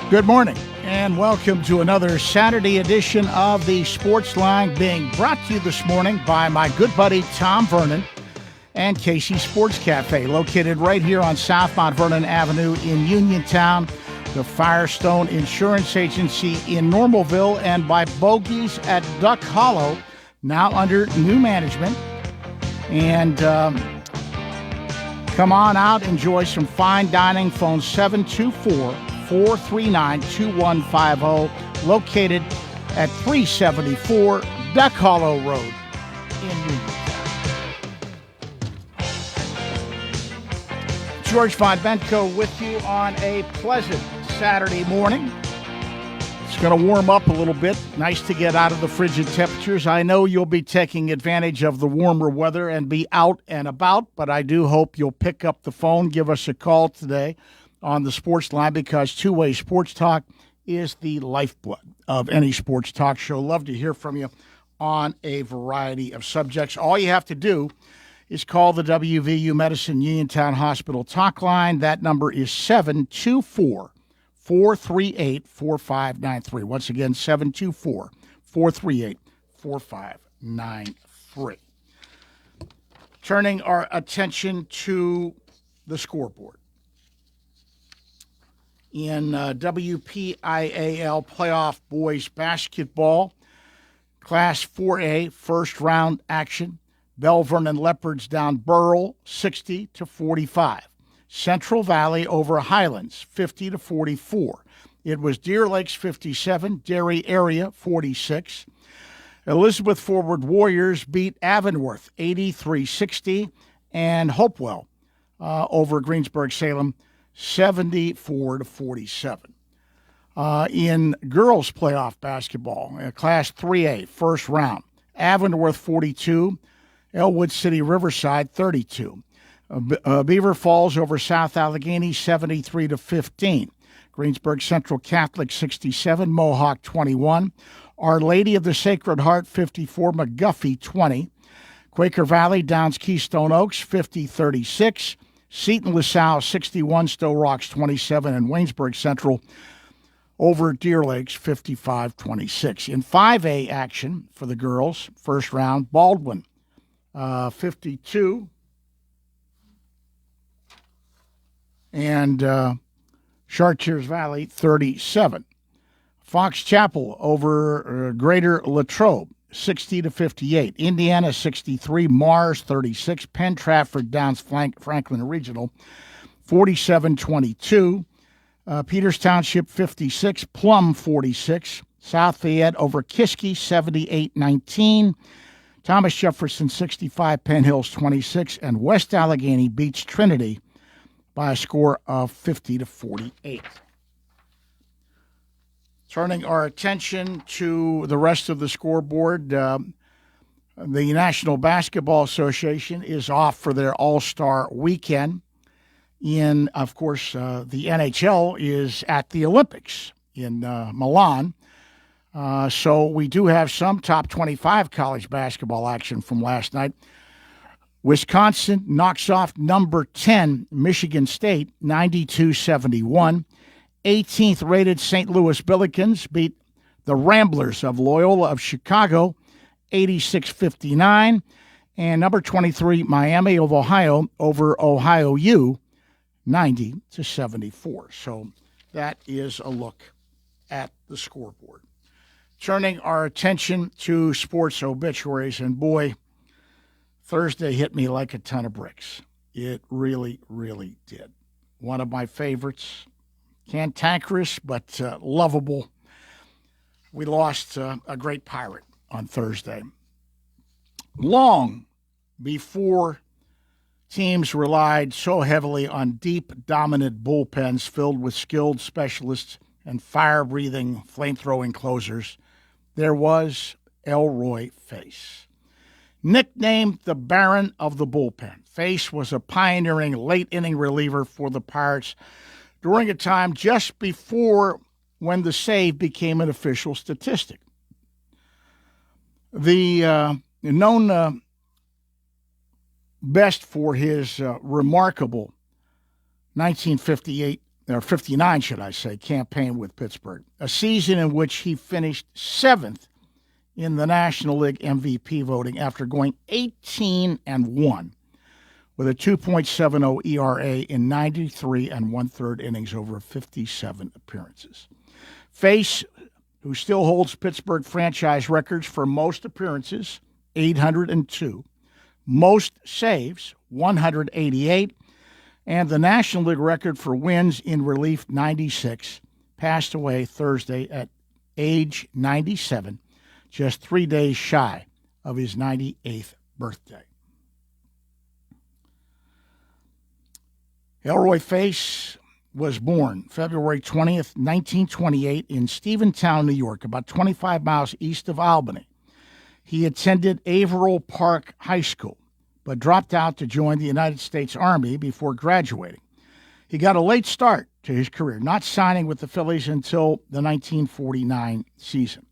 Good morning, and welcome to another Saturday edition of the Sportsline, being brought to you this morning by my good buddy Tom Vernon and Casey Sports Cafe, located right here on South Mount Vernon Avenue in Uniontown, the Firestone Insurance Agency in Normalville, and by Bogies at Duck Hollow, now under new management. And come on out, enjoy some fine dining. Phone 724-439-2150, located at 374 Duck Hollow Road in Uniontown. George Von Benko with you on a pleasant Saturday morning. It's going to warm up a little bit. Nice to get out of the frigid temperatures. I know you'll be taking advantage of the warmer weather and be out and about, but I do hope you'll pick up the phone, give us a call today on the sports line, because two-way sports talk is the lifeblood of any sports talk show. Love to hear from you on a variety of subjects. All you have to do is call the WVU Medicine Uniontown Hospital talk line. That number is 724-438-4593. Once again, 724-438-4593. Turning our attention to the scoreboard. In WPIAL playoff boys basketball, Class 4A first round action. Bell Vernon Leopards down Burrell 60-45. Central Valley over Highlands 50-44. It was Deer Lakes 57, Derry area 46. Elizabeth Forward Warriors beat Avonworth 83-60, and Hopewell over Greensburg Salem 74-47. In girls playoff basketball, Class 3A first round, Avonworth 42, Elwood City Riverside 32. Beaver Falls over South Allegheny 73-15. Greensburg Central Catholic 67, Mohawk 21. Our Lady of the Sacred Heart 54, McGuffey 20. Quaker Valley Downs Keystone Oaks 50-36. Seton LaSalle 61, Stowe Rocks 27, and Waynesburg Central over Deer Lakes 55-26. In 5A action for the girls, first round, Baldwin 52, and Chartiers Valley 37. Fox Chapel over Greater Latrobe 60-58. Indiana 63, Mars 36. Penn Trafford Downs Franklin Regional 47-22. Peters Township 56, Plum 46. South Fayette over Kiski 78-19. Thomas Jefferson 65, Penn Hills 26, and West Allegheny beats Trinity by a score of 50-48. Turning our attention to the rest of the scoreboard, the National Basketball Association is off for their All-Star Weekend. Of course, the NHL is at the Olympics in Milan. So we do have some top 25 college basketball action from last night. Wisconsin knocks off number 10 Michigan State 92-71. 18th rated St. Louis Billikens beat the Ramblers of Loyola of Chicago 86-59. And number 23 Miami of Ohio over Ohio U 90-74. So that is a look at the scoreboard. Turning our attention to sports obituaries, and boy, Thursday hit me like a ton of bricks. It really, really did. One of my favorites, cantankerous but lovable. We lost a great pirate on Thursday. Long before teams relied so heavily on deep, dominant bullpens filled with skilled specialists and fire-breathing, flame-throwing closers, there was Elroy Face. Nicknamed the Baron of the Bullpen, Face was a pioneering late-inning reliever for the Pirates during a time just before when the save became an official statistic. The known best for his remarkable 1958 or 59, should I say, campaign with Pittsburgh, a season in which he finished 7th in the National League MVP voting after going 18-1 with a 2.70 ERA in 93 1/3 innings over 57 appearances. Face, who still holds Pittsburgh franchise records for most appearances, 802, most saves, 188, and the National League record for wins in relief, 96, passed away Thursday at age 97, just 3 days shy of his 98th birthday. Elroy Face was born February 20th, 1928 in Stephentown, New York, about 25 miles east of Albany. He attended Averill Park High School, but dropped out to join the United States Army before graduating. He got a late start to his career, not signing with the Phillies until the 1949 season.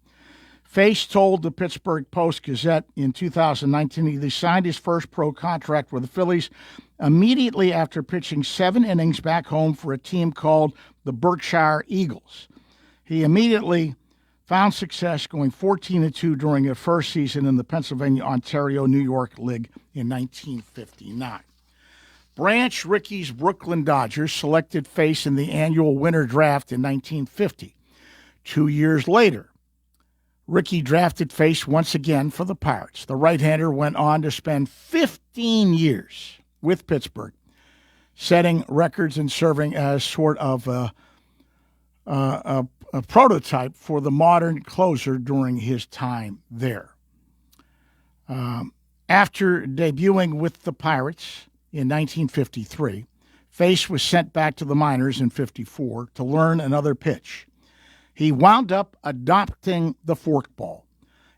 Face told the Pittsburgh Post-Gazette in 2019 he signed his first pro contract with the Phillies immediately after pitching 7 innings back home for a team called the Berkshire Eagles. He immediately found success going 14-2 during his first season in the Pennsylvania-Ontario-New York League in 1959. Branch Rickey's Brooklyn Dodgers selected Face in the annual winter draft in 1950. 2 years later, Rickey drafted Face once again for the Pirates. The right-hander went on to spend 15 years with Pittsburgh, setting records and serving as sort of a prototype for the modern closer during his time there. After debuting with the Pirates in 1953, Face was sent back to the minors in 54 to learn another pitch. He wound up adopting the forkball,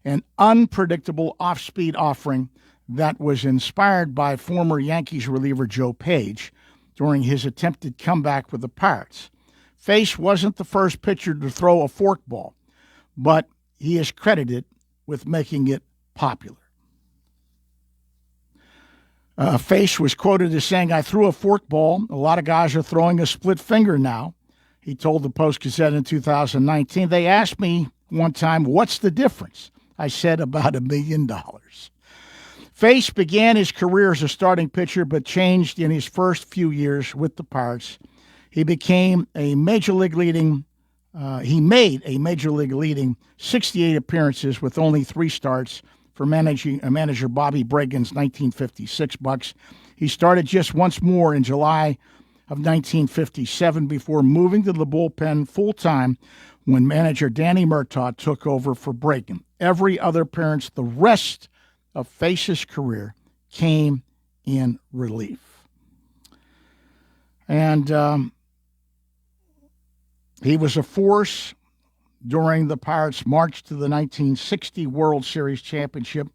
an unpredictable off-speed offering that was inspired by former Yankees reliever Joe Page during his attempted comeback with the Pirates. Face wasn't the first pitcher to throw a forkball, but he is credited with making it popular. Face was quoted as saying, "I threw a forkball. A lot of guys are throwing a split finger now." He told the Post-Gazette in 2019, "They asked me one time, what's the difference? I said about $1 million. Face began his career as a starting pitcher, but changed in his first few years with the Pirates. He became a major league leading. He made a major league leading 68 appearances with only 3 starts for manager Bobby Bragan's 1956 Bucks. He started just once more in July of 1957 before moving to the bullpen full-time when manager Danny Murtaugh took over for Bragan. Every other appearance the rest of Face's career came in relief. And he was a force during the Pirates' march to the 1960 World Series championship,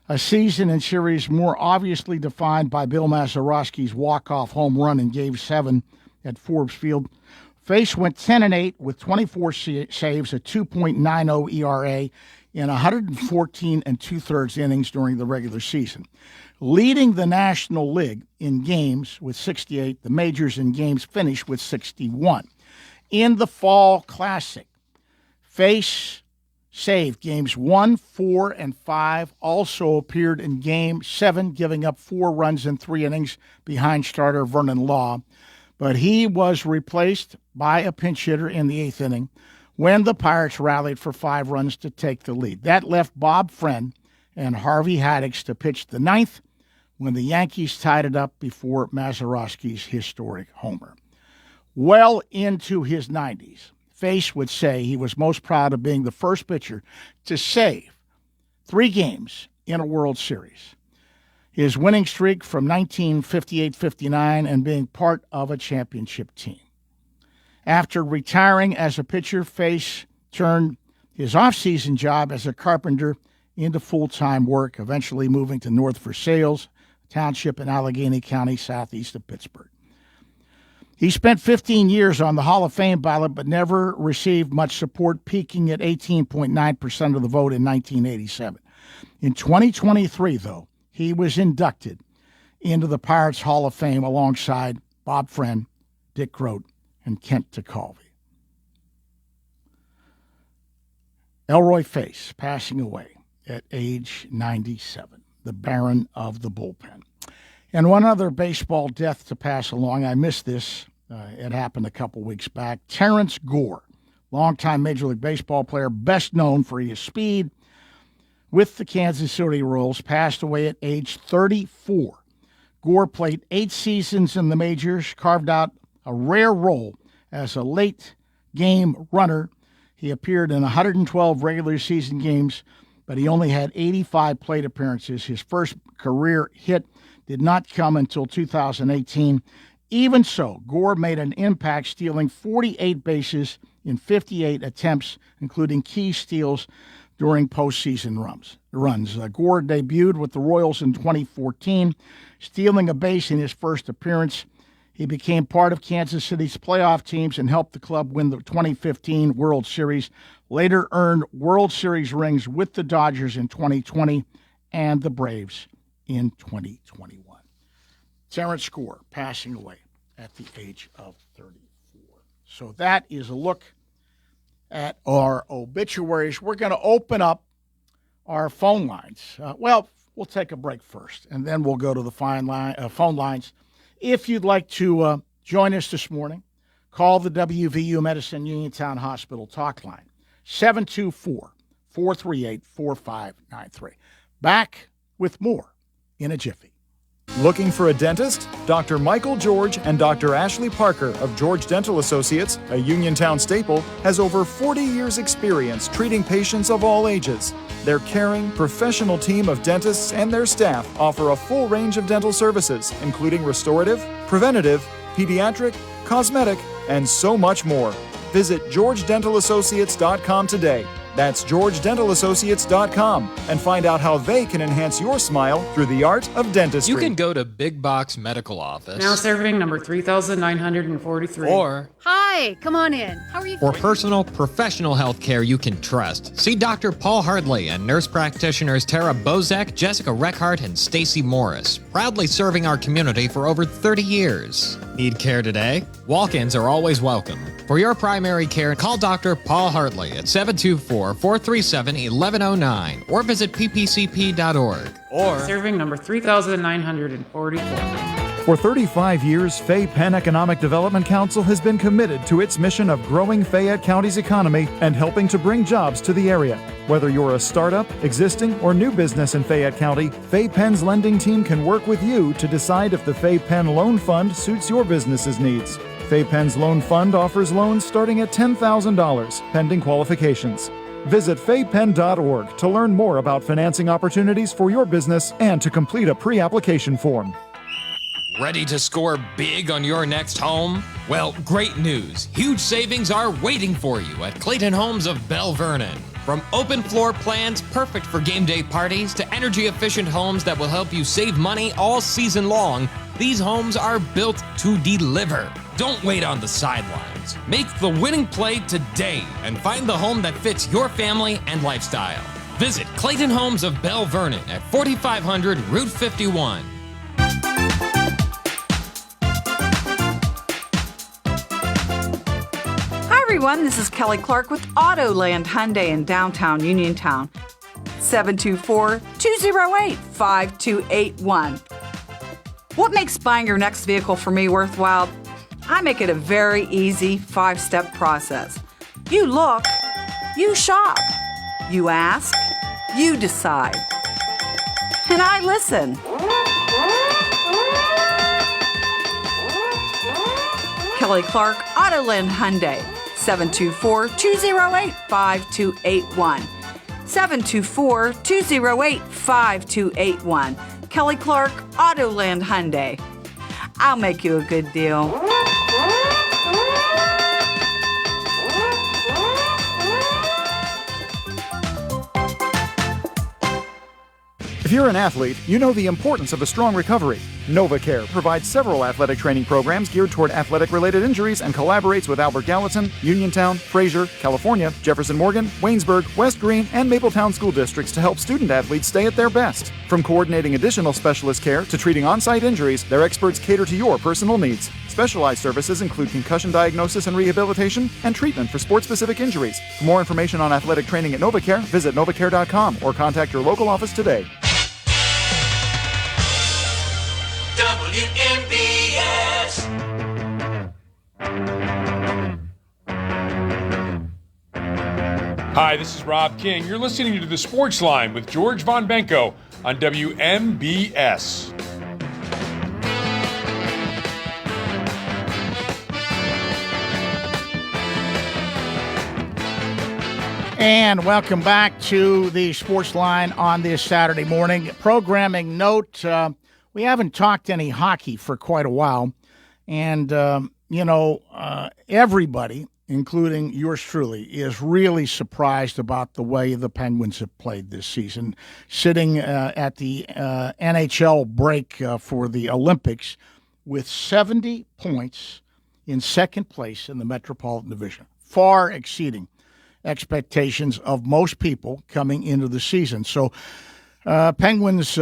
a season and series more obviously defined by Bill Mazeroski's walk-off home run in Game 7 at Forbes Field. Face went 10-8 with 24 saves, a 2.90 ERA in 114 2/3 innings during the regular season, leading the National League in games with 68, the majors in games finished with 61. In the Fall Classic, Face saved games 1, 4, and 5, also appeared in Game 7, giving up 4 runs in 3 innings behind starter Vernon Law. But he was replaced by a pinch hitter in the 8th inning when the Pirates rallied for 5 runs to take the lead. That left Bob Friend and Harvey Haddix to pitch the 9th when the Yankees tied it up before Mazeroski's historic homer. Well into his 90s, Face would say he was most proud of being the first pitcher to save 3 games in a World Series. His winning streak from 1958-59 and being part of a championship team. After retiring as a pitcher, Face turned his off-season job as a carpenter into full-time work, eventually moving to North Versailles Township in Allegheny County, southeast of Pittsburgh. He spent 15 years on the Hall of Fame ballot, but never received much support, peaking at 18.9% of the vote in 1987. In 2023, though, he was inducted into the Pirates Hall of Fame alongside Bob Friend, Dick Groat, and Kent DeCalvi. Elroy Face passing away at age 97, the Baron of the Bullpen. And one other baseball death to pass along. I missed this. It happened a couple weeks back. Terrence Gore, longtime Major League Baseball player, best known for his speed with the Kansas City Royals, passed away at age 34. Gore played 8 seasons in the majors, carved out a rare role as a late-game runner. He appeared in 112 regular season games, but he only had 85 plate appearances. His first career hit did not come until 2018. Even so, Gore made an impact, stealing 48 bases in 58 attempts, including key steals during postseason runs. Gore debuted with the Royals in 2014, stealing a base in his first appearance. He became part of Kansas City's playoff teams and helped the club win the 2015 World Series, later earned World Series rings with the Dodgers in 2020 and the Braves in 2021. Terrence Gore passing away at the age of 34. So that is a look at our obituaries. We're going to open up our phone lines. We'll take a break first, and then we'll go to the phone lines. If you'd like to join us this morning, call the WVU Medicine Uniontown Hospital talk line, 724-438-4593. Back with more in a jiffy. Looking for a dentist? Dr. Michael George and Dr. Ashley Parker of George Dental Associates, a Uniontown staple, has over 40 years' experience treating patients of all ages. Their caring, professional team of dentists and their staff offer a full range of dental services, including restorative, preventative, pediatric, cosmetic, and so much more. Visit georgedentalassociates.com today. That's georgedentalassociates.com and find out how they can enhance your smile through the art of dentistry. You can go to Big Box Medical Office. Now serving number 3943. Or hi, come on in. How are you? For personal, professional health care you can trust, see Dr. Paul Hardley and nurse practitioners Tara Bozek, Jessica Reckhart, and Stacy Morris, proudly serving our community for over 30 years. Need care today? Walk-ins are always welcome. For your primary care, call Dr. Paul Hartley at 724-437-1109 or visit ppcp.org. Or serving number 3944. For 35 years, Fay Penn Economic Development Council has been committed to its mission of growing Fayette County's economy and helping to bring jobs to the area. Whether you're a startup, existing, or new business in Fayette County, Fay Penn's lending team can work with you to decide if the Fay Penn Loan Fund suits your business's needs. Fay Penn's Loan Fund offers loans starting at $10,000, pending qualifications. Visit faypenn.org to learn more about financing opportunities for your business and to complete a pre-application form. ready to score big on your next home? Well, great news. Huge savings are waiting for you at Clayton Homes of Bell Vernon. From open floor plans perfect for game day parties to energy-efficient homes that will help you save money all season long, these homes are built to deliver. Don't wait on the sidelines. Make the winning play today and find the home that fits your family and lifestyle. Visit Clayton Homes of Bell Vernon at 4500 Route 51. Hi everyone, this is Kelly Clark with Autoland Hyundai in downtown Uniontown. 724-208-5281. What makes buying your next vehicle for me worthwhile? I make it a very easy 5-step process. You look, you shop, you ask, you decide. And I listen. Kelly Clark, Autoland Hyundai, 724-208-5281. 724-208-5281. Kelly Clark, Autoland Hyundai. I'll make you a good deal. If you're an athlete, you know the importance of a strong recovery. NovaCare provides several athletic training programs geared toward athletic-related injuries and collaborates with Albert Gallatin, Uniontown, Fraser, California, Jefferson Morgan, Waynesburg, West Green, and Mapletown school districts to help student athletes stay at their best. From coordinating additional specialist care to treating on-site injuries, their experts cater to your personal needs. Specialized services include concussion diagnosis and rehabilitation and treatment for sport-specific injuries. For more information on athletic training at NovaCare, visit novacare.com or contact your local office today. WNBS. Hi, this is Rob King. You're listening to the Sportsline with George Von Benko on WNBS. And welcome back to the Sports Line on this Saturday morning. Programming note, we haven't talked any hockey for quite a while. And, everybody, including yours truly, is really surprised about the way the Penguins have played this season. Sitting at the NHL break for the Olympics with 70 points in second place in the Metropolitan Division, far exceeding expectations of most people coming into the season. So Penguins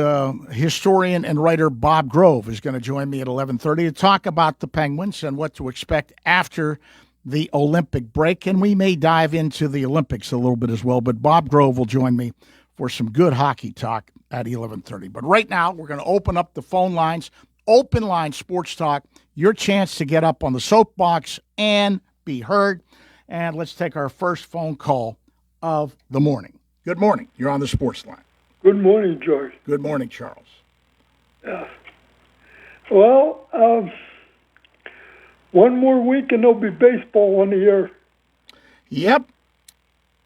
historian and writer Bob Grove is going to join me at 11:30 to talk about the Penguins and what to expect after the Olympic break. And we may dive into the Olympics a little bit as well. But Bob Grove will join me for some good hockey talk at 11:30. But right now, we're going to open up the phone lines. Open line sports talk. Your chance to get up on the soapbox and be heard. And let's take our first phone call of the morning. Good morning. You're on the Sports Line. Good morning, George. Good morning, Charles. Well, one more week and there'll be baseball on the air. Yep.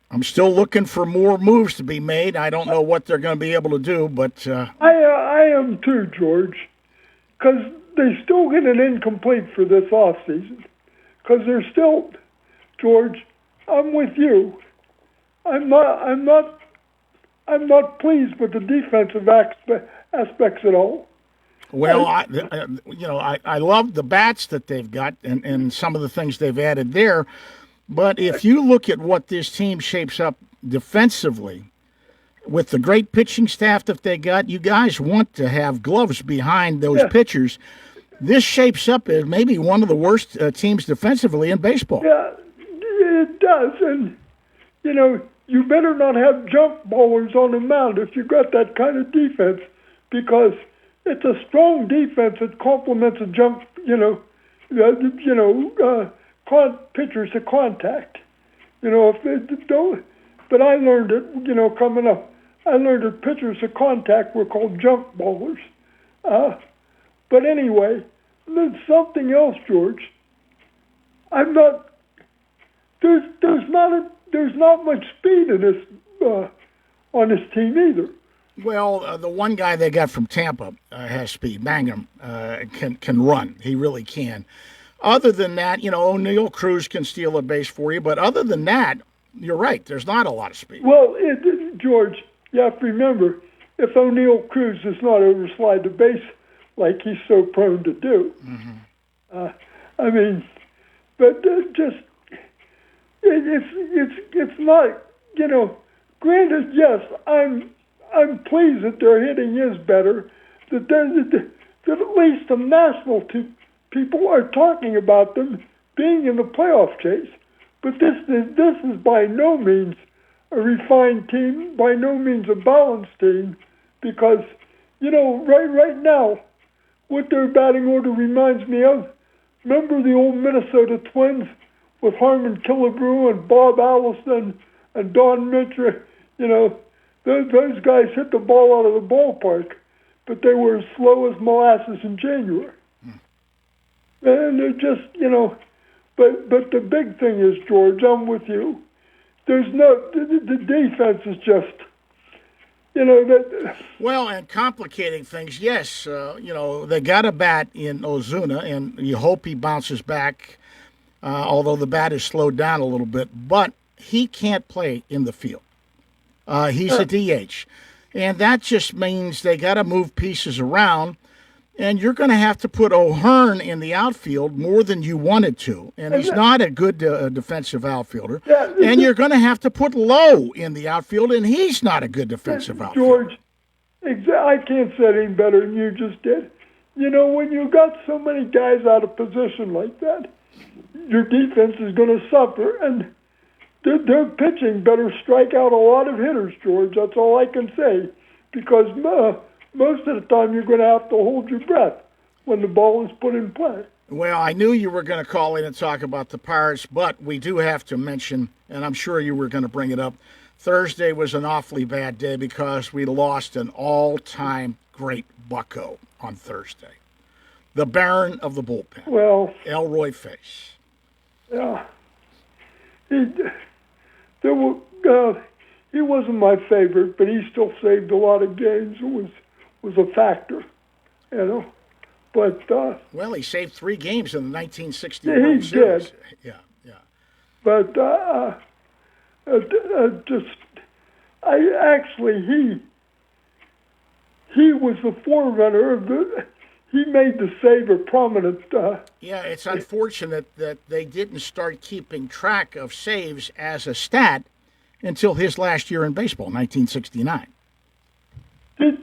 I'm still looking for more moves to be made. I don't know what they're going to be able to do, but... I am too, George, because they still get an incomplete for this offseason. Because they're still... George, I'm with you. I'm not pleased with the defensive aspects at all. Well, I love the bats that they've got and some of the things they've added there. But if you look at what this team shapes up defensively, with the great pitching staff that they got, you guys want to have gloves behind those pitchers. This shapes up as maybe one of the worst teams defensively in baseball. Yeah, it does. And, you better not have junk ballers on the mound if you've got that kind of defense, because it's a strong defense that complements a junk, pitchers to contact. If they don't. But I learned it, coming up. I learned that pitchers to contact were called junk ballers. But anyway, there's something else, George. There's not much speed in this on this team either. Well, the one guy they got from Tampa has speed. Mangum can run. He really can. Other than that, O'Neill Cruz can steal a base for you. But other than that, you're right. There's not a lot of speed. Well, George, you have to remember, if O'Neill Cruz does not overslide the base like he's so prone to do, it's not, granted, yes, I'm pleased that their hitting is better, that at least the national people are talking about them being in the playoff chase. But this is by no means a refined team, by no means a balanced team, because, right now, what their batting order reminds me of, remember the old Minnesota Twins with Harmon Killebrew and Bob Allison and Don Mitra? Those guys hit the ball out of the ballpark, but they were as slow as molasses in January. And they're just, but the big thing is, George, I'm with you. There's the defense is just, that. Well, and complicating things, yes. They got a bat in Ozuna, and you hope he bounces back, although the bat is slowed down a little bit. But he can't play in the field. He's a DH. And that just means they got to move pieces around. And you're going to have to put O'Hearn in the outfield more than you wanted to. And he's not a good defensive outfielder. And you're going to have to put Lowe in the outfield, and he's not a good defensive outfielder. George, I can't say it any better than you just did. You know, when you got so many guys out of position like that, your defense is going to suffer. And their pitching better strike out a lot of hitters, George. That's all I can say. Because most of the time you're going to have to hold your breath when the ball is put in play. Well, I knew you were going to call in and talk about the Pirates, but we do have to mention, and I'm sure you were going to bring it up, Thursday was an awfully bad day because we lost an all-time great bucko on Thursday. The Baron of the bullpen. Well, Elroy Face. Yeah. He wasn't my favorite, but he still saved a lot of games. It was a factor, you know. But well, he saved 3 games in the 1960 he World Series. did. Yeah. But he was the forerunner of the. He made the save a prominent. Yeah, it's unfortunate that they didn't start keeping track of saves as a stat until his last year in baseball, 1969. Did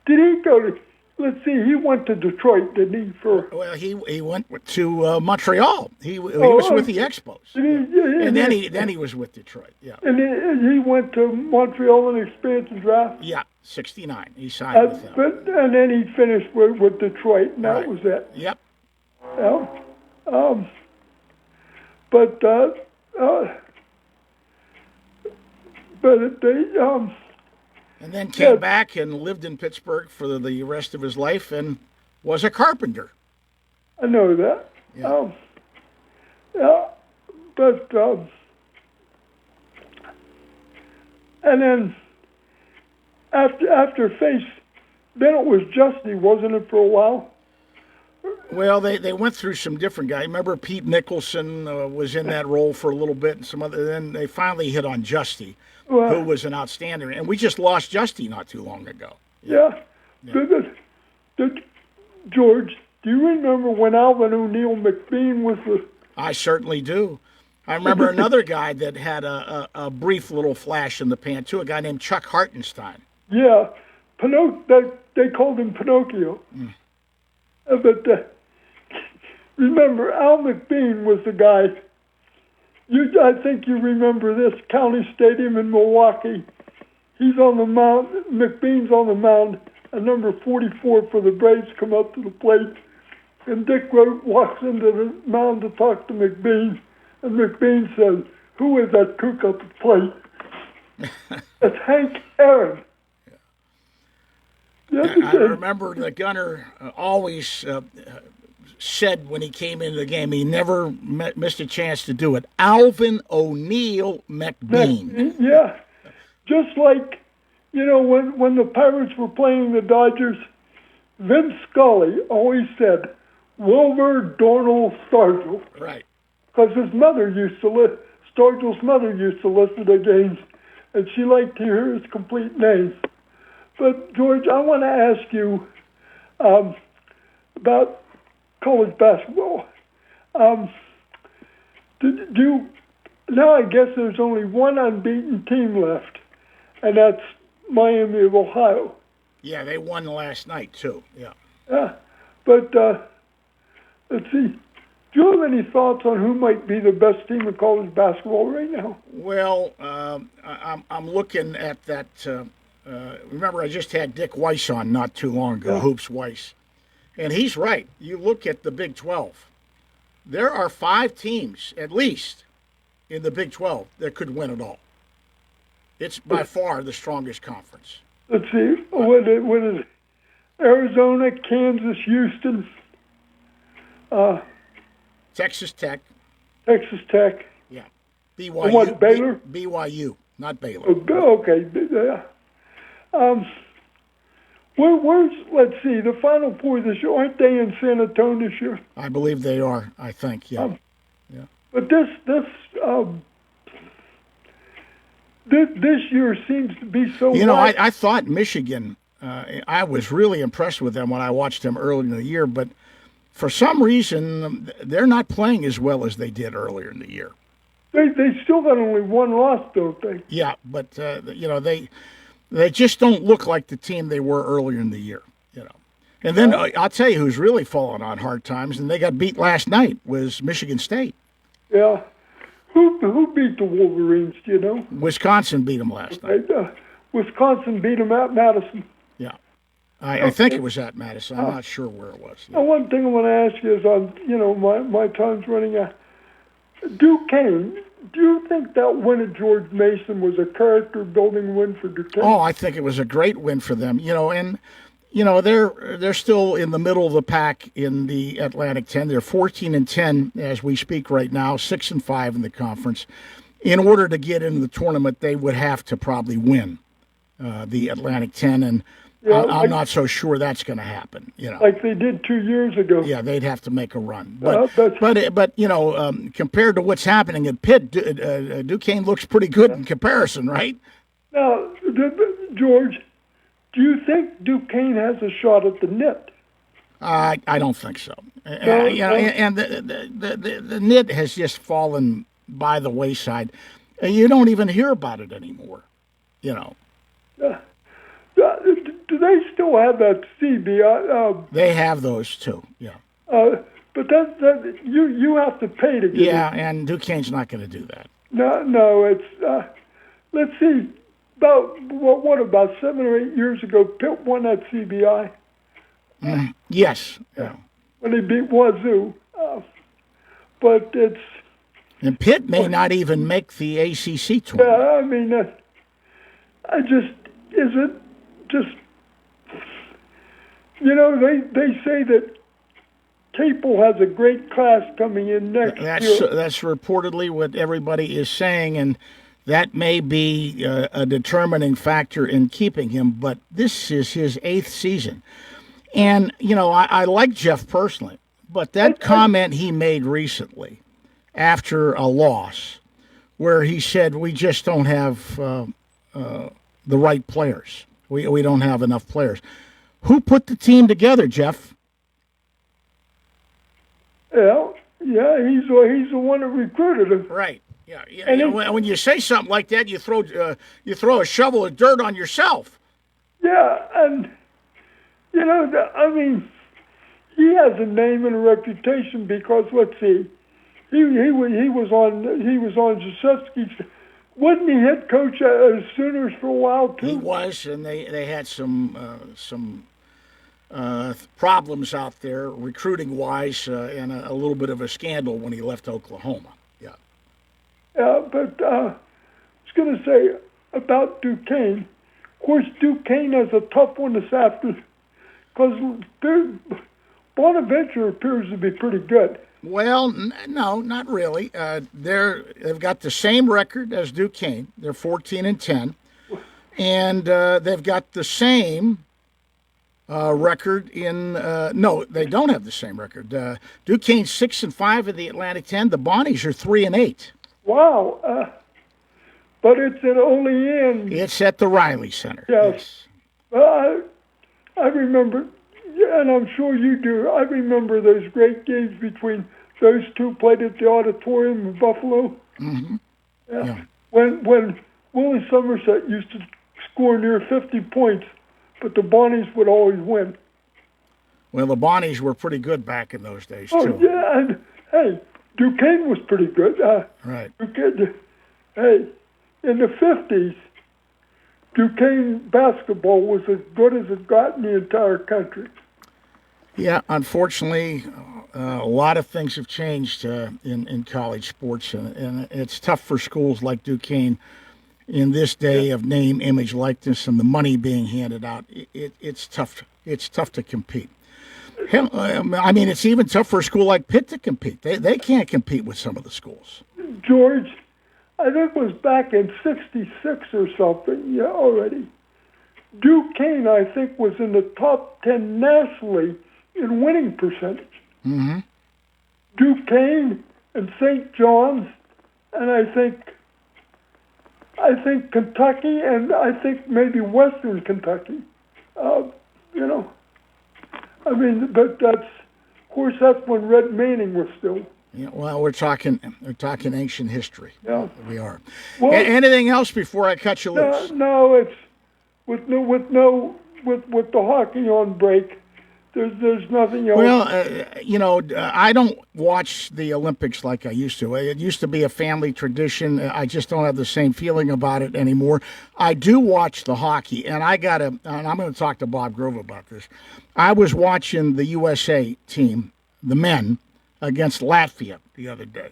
he go to? Let's see. He went to Detroit, didn't he? Well, he went to Montreal. He was with the Expos, and then he was with Detroit. Yeah, and he went to Montreal in the expansion draft. Yeah, 69. He signed with them. And then he finished with Detroit, and that was it. Yep. Yeah. And then came back and lived in Pittsburgh for the rest of his life and was a carpenter. I know that. Yeah. And then after Face, then it was Justy, wasn't it, for a while? Well, they went through some different guys. Remember Pete Nicholson was in that role for a little bit, and some other. Then they finally hit on Justy, who was an outstander, and we just lost Justy not too long ago. Yeah. George, do you remember when Alvin O'Neill McBean was the? I certainly do. I remember another guy that had a brief little flash in the pan too. A guy named Chuck Hartenstein. Yeah, they called him Pinocchio. But remember, Al McBean was the guy. I think you remember this, County Stadium in Milwaukee. He's on the mound. McBean's on the mound. And number 44 for the Braves come up to the plate. And Dick Rote walks into the mound to talk to McBean. And McBean says, "Who is that kook up the plate?" It's Hank Aaron. I remember the gunner always said when he came into the game, he never missed a chance to do it. Alvin O'Neill McBean. Yeah. Just like, when the Pirates were playing the Dodgers, Vince Scully always said, Wilbur Dornell Stargell. Right. Because his mother Stargell's mother used to listen to games, and she liked to hear his complete name. But, George, I want to ask you about college basketball. Now I guess there's only one unbeaten team left, and that's Miami of Ohio. Yeah, they won last night, too. Yeah. Yeah. But, let's see. Do you have any thoughts on who might be the best team in college basketball right now? Well, I'm looking at that. Remember, I just had Dick Weiss on not too long ago, Hoops Weiss. And he's right. You look at the Big 12. There are 5 teams, at least, in the Big 12 that could win it all. It's by far the strongest conference. Let's see. What is it? Arizona, Kansas, Houston. Texas Tech. Texas Tech. Yeah. BYU. What, Baylor? BYU, not Baylor. Okay. Let's see, the Final Four this year, aren't they in San Antonio this year? I believe they are, I think, yeah. But this this year seems to be so. You know, I thought Michigan. I was really impressed with them when I watched them early in the year, but for some reason they're not playing as well as they did earlier in the year. They still got only one loss, don't they? Yeah, but you know they just don't look like the team they were earlier in the year. You know, and then I'll tell you who's really fallen on hard times, and they got beat last night was Michigan State. Yeah, who beat the Wolverines? Do you know? Wisconsin beat them last night. Wisconsin beat them at Madison. Yeah, I think it was at Madison. I'm not sure where it was. Now, one thing I want to ask you is, my time's running out. Duquesne, do you think that win at George Mason was a character-building win for Duquesne? Oh, I think it was a great win for them. You know, and you know they're still in the middle of the pack in the Atlantic 10. They're 14-10 as we speak right now, 6-5 in the conference. In order to get into the tournament, they would have to probably win the Atlantic 10, and I'm not so sure that's going to happen. You know, like they did 2 years ago. Yeah, they'd have to make a run. But you know, compared to what's happening at Pitt, Duquesne looks pretty good in comparison, right? Now, George, do you think Duquesne has a shot at the NIT? I don't think so. And the NIT has just fallen by the wayside. You don't even hear about it anymore. You know. Do they still have that CBI? They have those too. Yeah. But that you have to pay to get it. Yeah, and Duquesne's not going to do that. No, it's let's see. About 7 or 8 years ago, Pitt won that CBI. Yes. Yeah. When they beat Wazoo, but it's. And Pitt may not even make the ACC tournament. Yeah, I mean, is it just. You know, they say that Capel has a great class coming in next year. That's reportedly what everybody is saying, and that may be a determining factor in keeping him. But this is his 8th season. And, you know, I like Jeff personally, but that comment he made recently after a loss where he said we just don't have the right players. We don't have enough players. Who put the team together, Jeff? Yeah, he's the one that recruited him. Right. Yeah. And when you say something like that, you throw a shovel of dirt on yourself. Yeah, and you know, I mean, he has a name and a reputation because let's see, he was on Krzyzewski's. Wasn't he head coach at Sooners for a while too? He was, and they had some problems out there recruiting wise, and a little bit of a scandal when he left Oklahoma. Yeah. Yeah, but I was going to say about Duquesne. Of course, Duquesne has a tough one this afternoon because Bonaventure appears to be pretty good. Well, no, not really. They've got the same record as Duquesne. They're 14-10, and they've got the same record in. No, they don't have the same record. Duquesne's 6-5 in the Atlantic 10. The Bonnies are 3-8. Wow, but it's at Olean. It's at the Riley Center. Yes. I remember. Yeah, and I'm sure you do. I remember those great games between those two played at the auditorium in Buffalo. Mm-hmm. Yeah. When Willie Somerset used to score near 50 points, but the Bonnies would always win. Well, the Bonnies were pretty good back in those days, too. Oh, yeah, and, hey, Duquesne was pretty good. Right. Duquesne, hey, in the 50s, Duquesne basketball was as good as it got in the entire country. Yeah, unfortunately, a lot of things have changed in college sports, and it's tough for schools like Duquesne in this day of name, image, likeness, and the money being handed out. It's tough. It's tough to compete. Hell, I mean, it's even tough for a school like Pitt to compete. They can't compete with some of the schools. George, I think it was back in '66 or something. Yeah, already. Duquesne, I think, was in the top 10 nationally in winning percentage. Mm-hmm. Duquesne and St. John's, and I think I think Kentucky, and I think maybe Western Kentucky. You know, I mean, but of course, that's when Red Manning was still. Yeah, well, we're talking ancient history. Yeah, we are. Well, anything else before I cut you loose? No, it's with the hockey on break. There's nothing else. Well, I don't watch the Olympics like I used to. It used to be a family tradition. I just don't have the same feeling about it anymore. I do watch the hockey, and and I'm going to talk to Bob Grove about this. I was watching the USA team, the men, against Latvia the other day.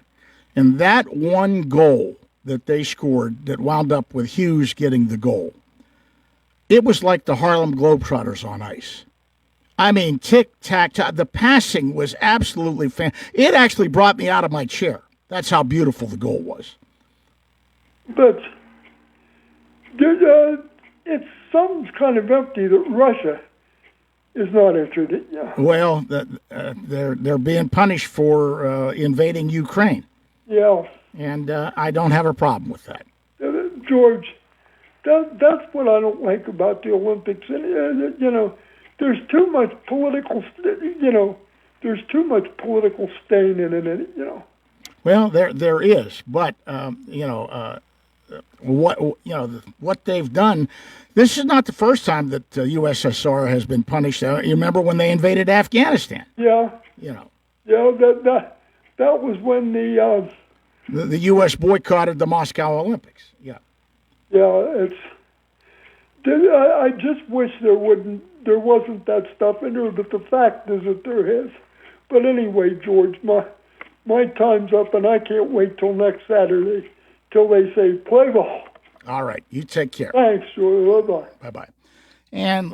And that one goal that they scored that wound up with Hughes getting the goal, it was like the Harlem Globetrotters on ice. I mean, tick-tack, the passing was absolutely It actually brought me out of my chair. That's how beautiful the goal was. But it's some kind of empty that Russia is not interested. Yeah. Well, they're being punished for invading Ukraine. Yeah. And I don't have a problem with that. George, that's what I don't like about the Olympics. There's too much political, there's too much political stain in it, Well, there is, but what they've done. This is not the first time that USSR has been punished. You remember when they invaded Afghanistan? Yeah. Yeah, that was when the U.S. boycotted the Moscow Olympics. Yeah. Yeah, I just wish there wasn't that stuff in there, but the fact is that there is. But anyway, George, my time's up, and I can't wait till next Saturday till they say play ball. All right, you take care. Thanks, George. Bye-bye. Bye-bye. And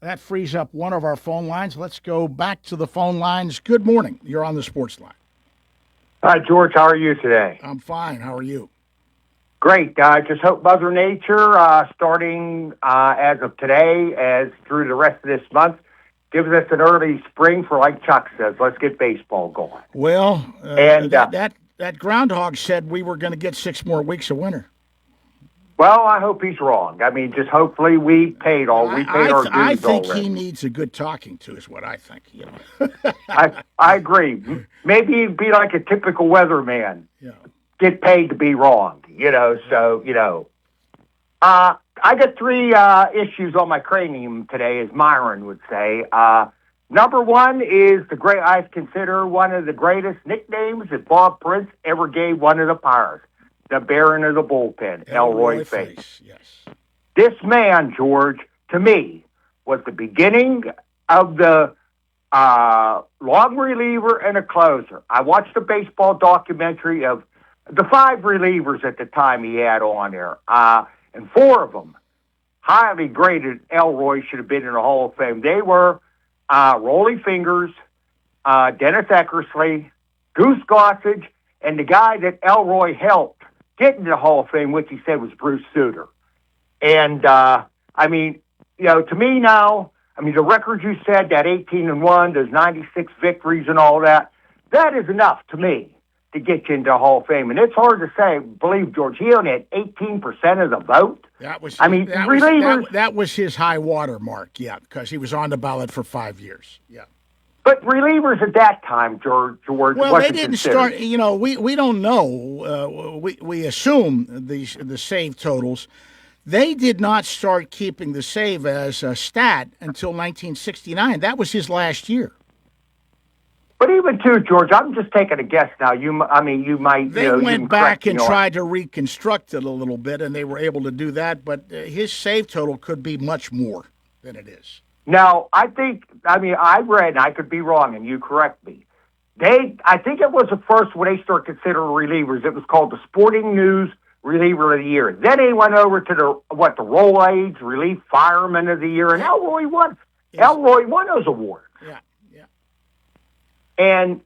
that frees up one of our phone lines. Let's go back to the phone lines. Good morning. You're on the Sportsline. Hi, George. How are you today? I'm fine. How are you? Great. Just hope Mother Nature, starting as of today, as through the rest of this month, gives us an early spring for, like Chuck says, let's get baseball going. Well, and that groundhog said we were going to get 6 more weeks of winter. Well, I hope he's wrong. I mean, just hopefully we paid our dues I think already. He needs a good talking to, is what I think. I agree. Maybe he'd be like a typical weatherman. Yeah. Get paid to be wrong, so, I got 3 issues on my cranium today, as Myron would say. Number one is I consider one of the greatest nicknames that Bob Prince ever gave one of the Pirates, the Baron of the Bullpen, Elroy Face. Yes. This man, George, to me, was the beginning of the long reliever and a closer. I watched a baseball documentary of the 5 relievers at the time he had on there, and 4 of them, highly graded. Elroy should have been in the Hall of Fame. They were Rollie Fingers, Dennis Eckersley, Goose Gossage, and the guy that Elroy helped get into the Hall of Fame, which he said was Bruce Sutter. And, to me now, the records you said, that 18-1, those 96 victories and all that, that is enough to me to get you into the Hall of Fame. And it's hard to say, believe George, he only had 18% of the vote. That was relievers. That was his high water mark, because he was on the ballot for 5 years. Yeah. But relievers at that time, George, well, they didn't start. We don't know. We assume the save totals. They did not start keeping the save as a stat until 1969. That was his last year. But even too, George, I'm just taking a guess now. You might. They went back and tried to reconstruct it a little bit, and they were able to do that. But his save total could be much more than it is. Now, I read, and I could be wrong, and you correct me. I think it was the first when they started considering relievers. It was called the Sporting News Reliever of the Year. Then they went over to the Roll Age Relief Fireman of the Year, and Elroy won. Yes. Elroy won those awards. Yeah. And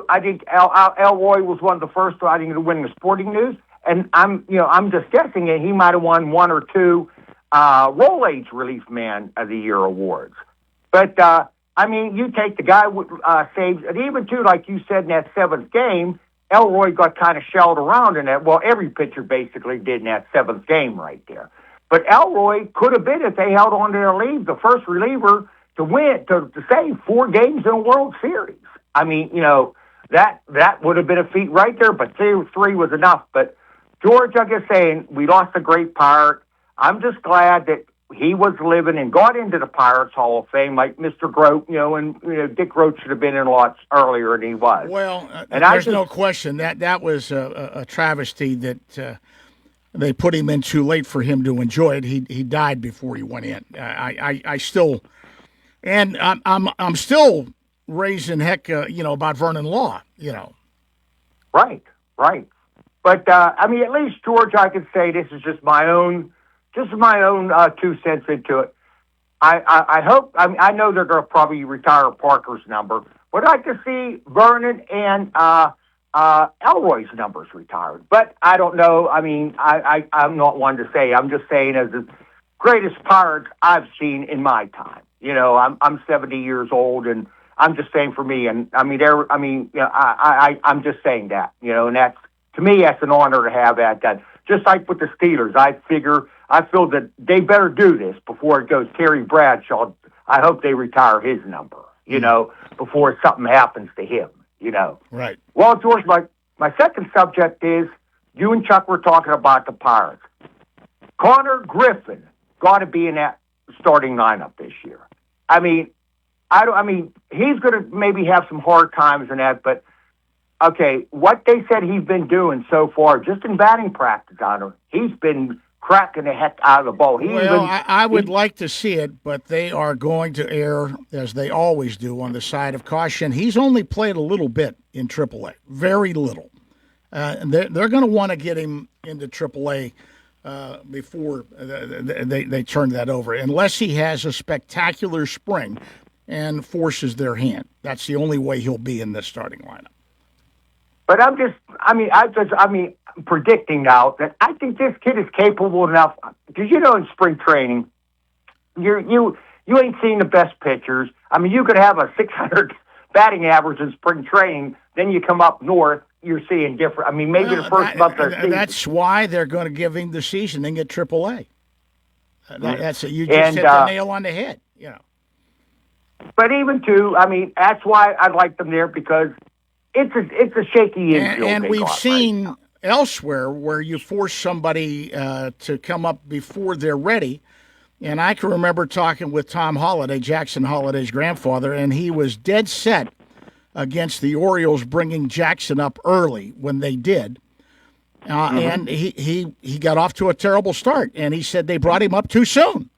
I think Elroy was one of the first, to win the Sporting News. And I'm just guessing it. He might have won 1 or 2 Roll Age Relief Man of the Year awards. But you take the guy with saves, and even too, like you said in that 7th game, Elroy got kind of shelled around in that. Well, every pitcher basically did in that seventh game right there. But Elroy could have been, if they held on to their lead, the first reliever to win, to save 4 games in a World Series. I mean, that would have been a feat right there, but 3 was enough. But George, I'm just saying, we lost a great Pirate. I'm just glad that he was living and got into the Pirates Hall of Fame like Mr. Grote, and Dick Grote should have been in lots earlier than he was. Well, and there's no question that was a travesty that they put him in too late for him to enjoy it. He died before he went in. I still, and I'm still raising heck, about Vernon Law, Right. But at least George, I could say this is just my own 2 cents into it. I hope. I know they're going to probably retire Parker's number, but I'd like to see Vernon and Elroy's numbers retired. But I don't know. I'm not one to say. I'm just saying as the greatest Pirates I've seen in my time. I'm 70 years old, and I'm just saying for me. And I'm just saying that. And that's, to me, that's an honor to have that done. Just like with the Steelers, I feel that they better do this before it goes Terry Bradshaw. I hope they retire his number, before something happens to him, Right. Well, George, my second subject is, you and Chuck were talking about the Pirates. Connor Griffin got to be in that starting lineup this year. He's going to maybe have some hard times in that, but okay, what they said he's been doing so far, just in batting practice he's been cracking the heck out of the ball. I would like to see it, but they are going to err, as they always do, on the side of caution. He's only played a little bit in AAA, very little. They're going to want to get him into AAA before they turn that over, unless he has a spectacular spring and forces their hand. That's the only way he'll be in this starting lineup. But I'm predicting now that I think this kid is capable enough, because in spring training, you ain't seen the best pitchers. You could have a 600 batting average in spring training, then you come up north, you're seeing different. Maybe the first month of the season. That's why they're going to give him the seasoning at AAA. That's it. You just hit the nail on the head. But even too, that's why I like them there, because it's a shaky infield. And we've seen elsewhere where you force somebody to come up before they're ready. And I can remember talking with Tom Holliday, Jackson Holliday's grandfather, and he was dead set against the Orioles bringing Jackson up early when they did. And he got off to a terrible start, and he said they brought him up too soon.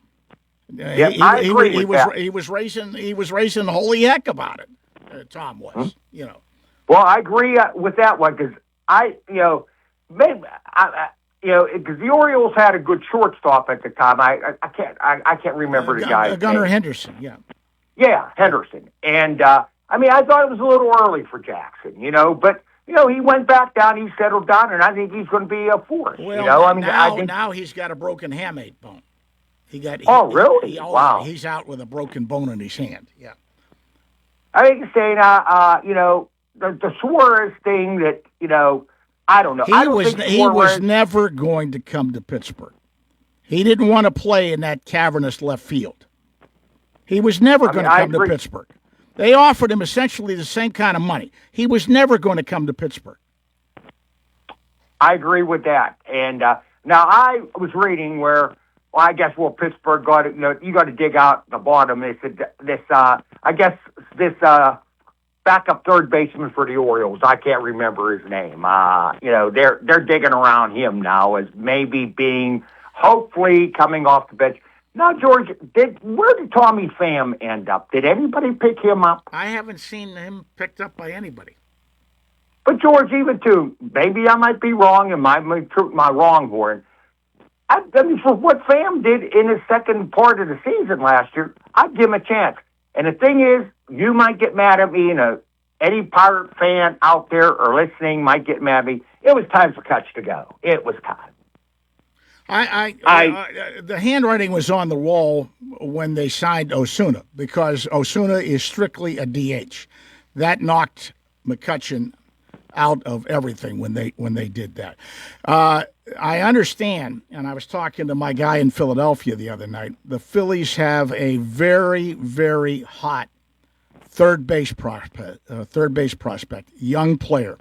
I agree with that. He was raising holy heck about it. Tom was, Well, I agree with that one, because because the Orioles had a good shortstop at the time. I can't remember the guy's Gunnar name. Henderson. Yeah, Henderson. And I thought it was a little early for Jackson, but he went back down, he settled down, and I think he's going to be a force. Well, now he's got a broken hamate bone. Really? Wow. He's out with a broken bone in his hand. Yeah. I think saying, the Suarez thing that, I don't know. He was never going to come to Pittsburgh. He didn't want to play in that cavernous left field. He was never going to come to Pittsburgh. They offered him essentially the same kind of money. He was never going to come to Pittsburgh. I agree with that. And now I was reading where, Pittsburgh got it. You got to dig out the bottom. They said this backup third baseman for the Orioles, I can't remember his name. They're digging around him now as maybe being hopefully coming off the bench. Now, George, where did Tommy Pham end up? Did anybody pick him up? I haven't seen him picked up by anybody. But George, even too, maybe I might be wrong and my wrong horn. For what Pham did in his second part of the season last year, I'd give him a chance. And the thing is, you might get mad at me, and any Pirate fan out there or listening might get mad at me. It was time for Kutch to go. It was time. The handwriting was on the wall when they signed Osuna, because Osuna is strictly a DH. That knocked McCutchen out of everything when they did that. I understand, and I was talking to my guy in Philadelphia the other night. The Phillies have a very, very hot third base prospect, young player.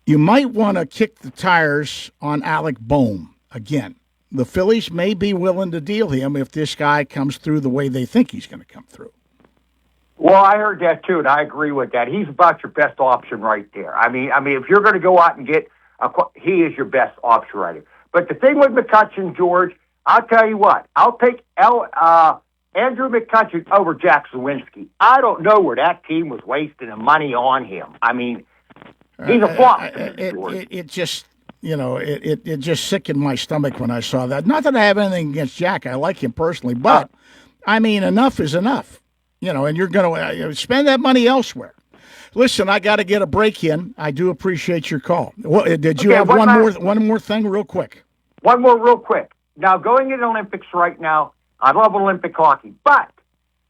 You might want to kick the tires on Alec Boehm again. The Phillies may be willing to deal him if this guy comes through the way they think he's going to come through. Well, I heard that too, and I agree with that. He's about your best option right there. I mean, if you're going to go out and get he is your best option right here. But the thing with McCutchen, George, I'll tell you what, I'll take Andrew McCutchen over Jack Zawinski. I don't know where that team was wasting the money on him. I mean, he's a flop. It just, it just sickened my stomach when I saw that. Not that I have anything against Jack. I like him personally. But, I mean, enough is enough. And you're going to spend that money elsewhere. Listen, I got to get a break in. I do appreciate your call. Well, did you have one more thing real quick? One more real quick. Now, going into the Olympics right now, I love Olympic hockey, but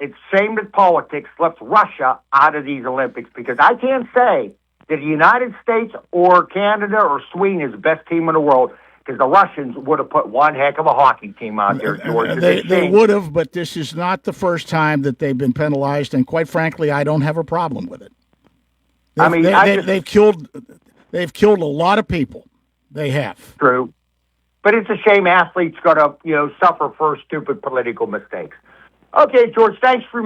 it's same with politics. Let's Russia out of these Olympics, because I can't say that the United States or Canada or Sweden is the best team in the world, because the Russians would have put one heck of a hockey team out there, George. They would have, but this is not the first time that they've been penalized, and quite frankly, I don't have a problem with it. They've killed a lot of people. They have. True. But it's a shame athletes got to, suffer for stupid political mistakes. Okay, George, thanks for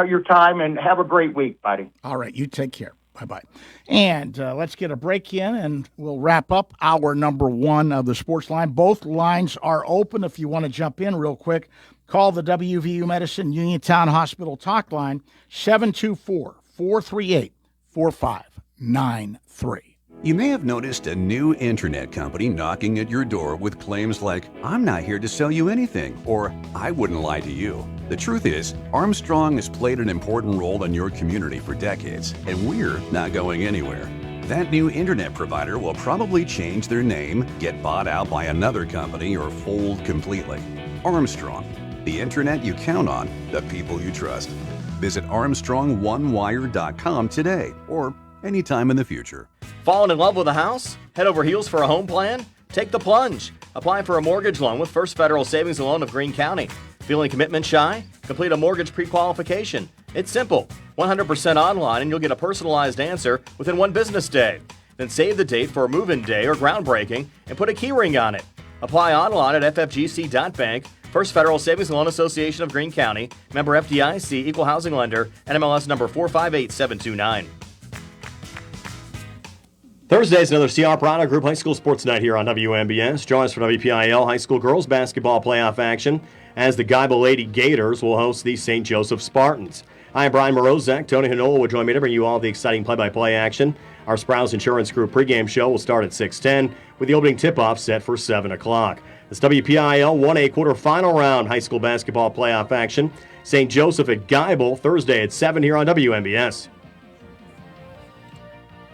your time, and have a great week, buddy. All right, you take care. Bye-bye. And let's get a break in, and we'll wrap up hour number 1 of the Sports Line. Both lines are open if you want to jump in real quick. Call the WVU Medicine Uniontown Hospital talk line, 724-438-4593. You may have noticed a new internet company knocking at your door with claims like, "I'm not here to sell you anything," or "I wouldn't lie to you." The truth is, Armstrong has played an important role in your community for decades, and we're not going anywhere. That new internet provider will probably change their name, get bought out by another company, or fold completely. Armstrong, the internet you count on, the people you trust. Visit ArmstrongOneWire.com today, or anytime in the future. Fallen in love with a house? Head over heels for a home plan? Take the plunge. Apply for a mortgage loan with First Federal Savings and Loan of Greene County. Feeling commitment shy? Complete a mortgage pre-qualification. It's simple. 100% online, and you'll get a personalized answer within 1 business day. Then save the date for a move-in day or groundbreaking and put a key ring on it. Apply online at ffgc.bank. First Federal Savings and Loan Association of Greene County. Member FDIC, Equal Housing Lender, NMLS number 458729. Thursday is another CR Prado Group High School Sports Night here on WMBS. Join us for WPIL High School Girls Basketball Playoff action as the Geibel Lady Gators will host the St. Joseph Spartans. I'm Brian Morozek. Tony Hanola will join me to bring you all the exciting play-by-play action. Our Sprouse Insurance Group pregame show will start at 6:10 with the opening tip-off set for 7 o'clock. This WPIL 1A quarterfinal round high school basketball playoff action. St. Joseph at Geibel Thursday at 7 here on WMBS.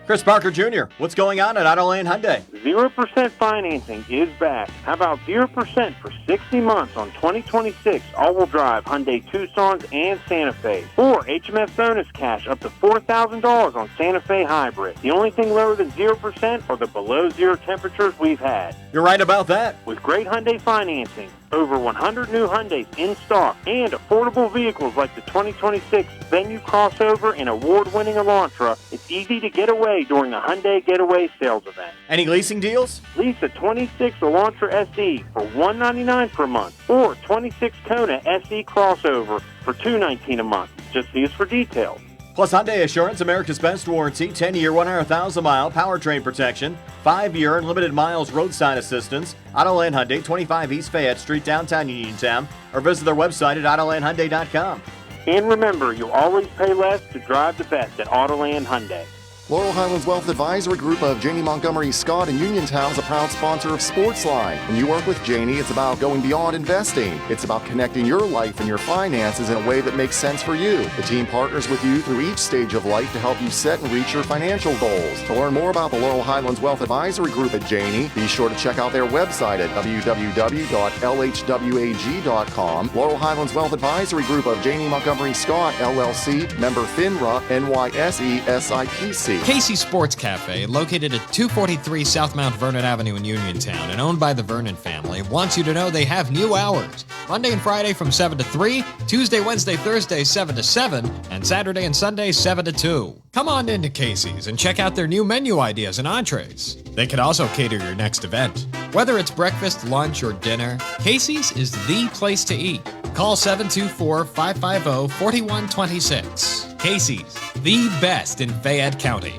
Chris Parker Jr., what's going on at Otto Lane Hyundai? 0% financing is back. How about 0% for 60 months on 2026 all-wheel drive Hyundai Tucsons and Santa Fe? Or HMS bonus cash up to $4,000 on Santa Fe Hybrid. The only thing lower than 0% are the below zero temperatures we've had. You're right about that. With great Hyundai financing, over 100 new Hyundais in stock, and affordable vehicles like the 2026 Venue Crossover and award-winning Elantra, it's easy to get away during the Hyundai Getaway Sales Event. Any leasing deals? Lease a 26 Elantra SE for $199 per month, or 26 Kona SE Crossover for $219 a month. Just see us for details. Plus Hyundai Assurance, America's best warranty, 10-year, 100,000-mile powertrain protection, 5-year unlimited miles roadside assistance. Otto Lane Hyundai, 25 East Fayette Street, downtown Uniontown, or visit their website at AutoLaneHyundai.com. And remember, you'll always pay less to drive the best at Autoland Hyundai. Laurel Highlands Wealth Advisory Group of Janie Montgomery Scott in Uniontown is a proud sponsor of Sportsline. When you work with Janie, it's about going beyond investing. It's about connecting your life and your finances in a way that makes sense for you. The team partners with you through each stage of life to help you set and reach your financial goals. To learn more about the Laurel Highlands Wealth Advisory Group at Janie, be sure to check out their website at www.lhwag.com. Laurel Highlands Wealth Advisory Group of Janie Montgomery Scott, LLC, member FINRA, NYSE, SIPC. Casey. Casey Sports Cafe, located at 243 South Mount Vernon Avenue in Uniontown and owned by the Vernon family, wants you to know they have new hours. Monday and Friday from 7 to 3, Tuesday, Wednesday, Thursday 7 to 7, and Saturday and Sunday 7 to 2. Come on into Casey's and check out their new menu ideas and entrees. They can also cater your next event. Whether it's breakfast, lunch, or dinner, Casey's is the place to eat. Call 724-550-4126. Casey's, the best in Fayette County.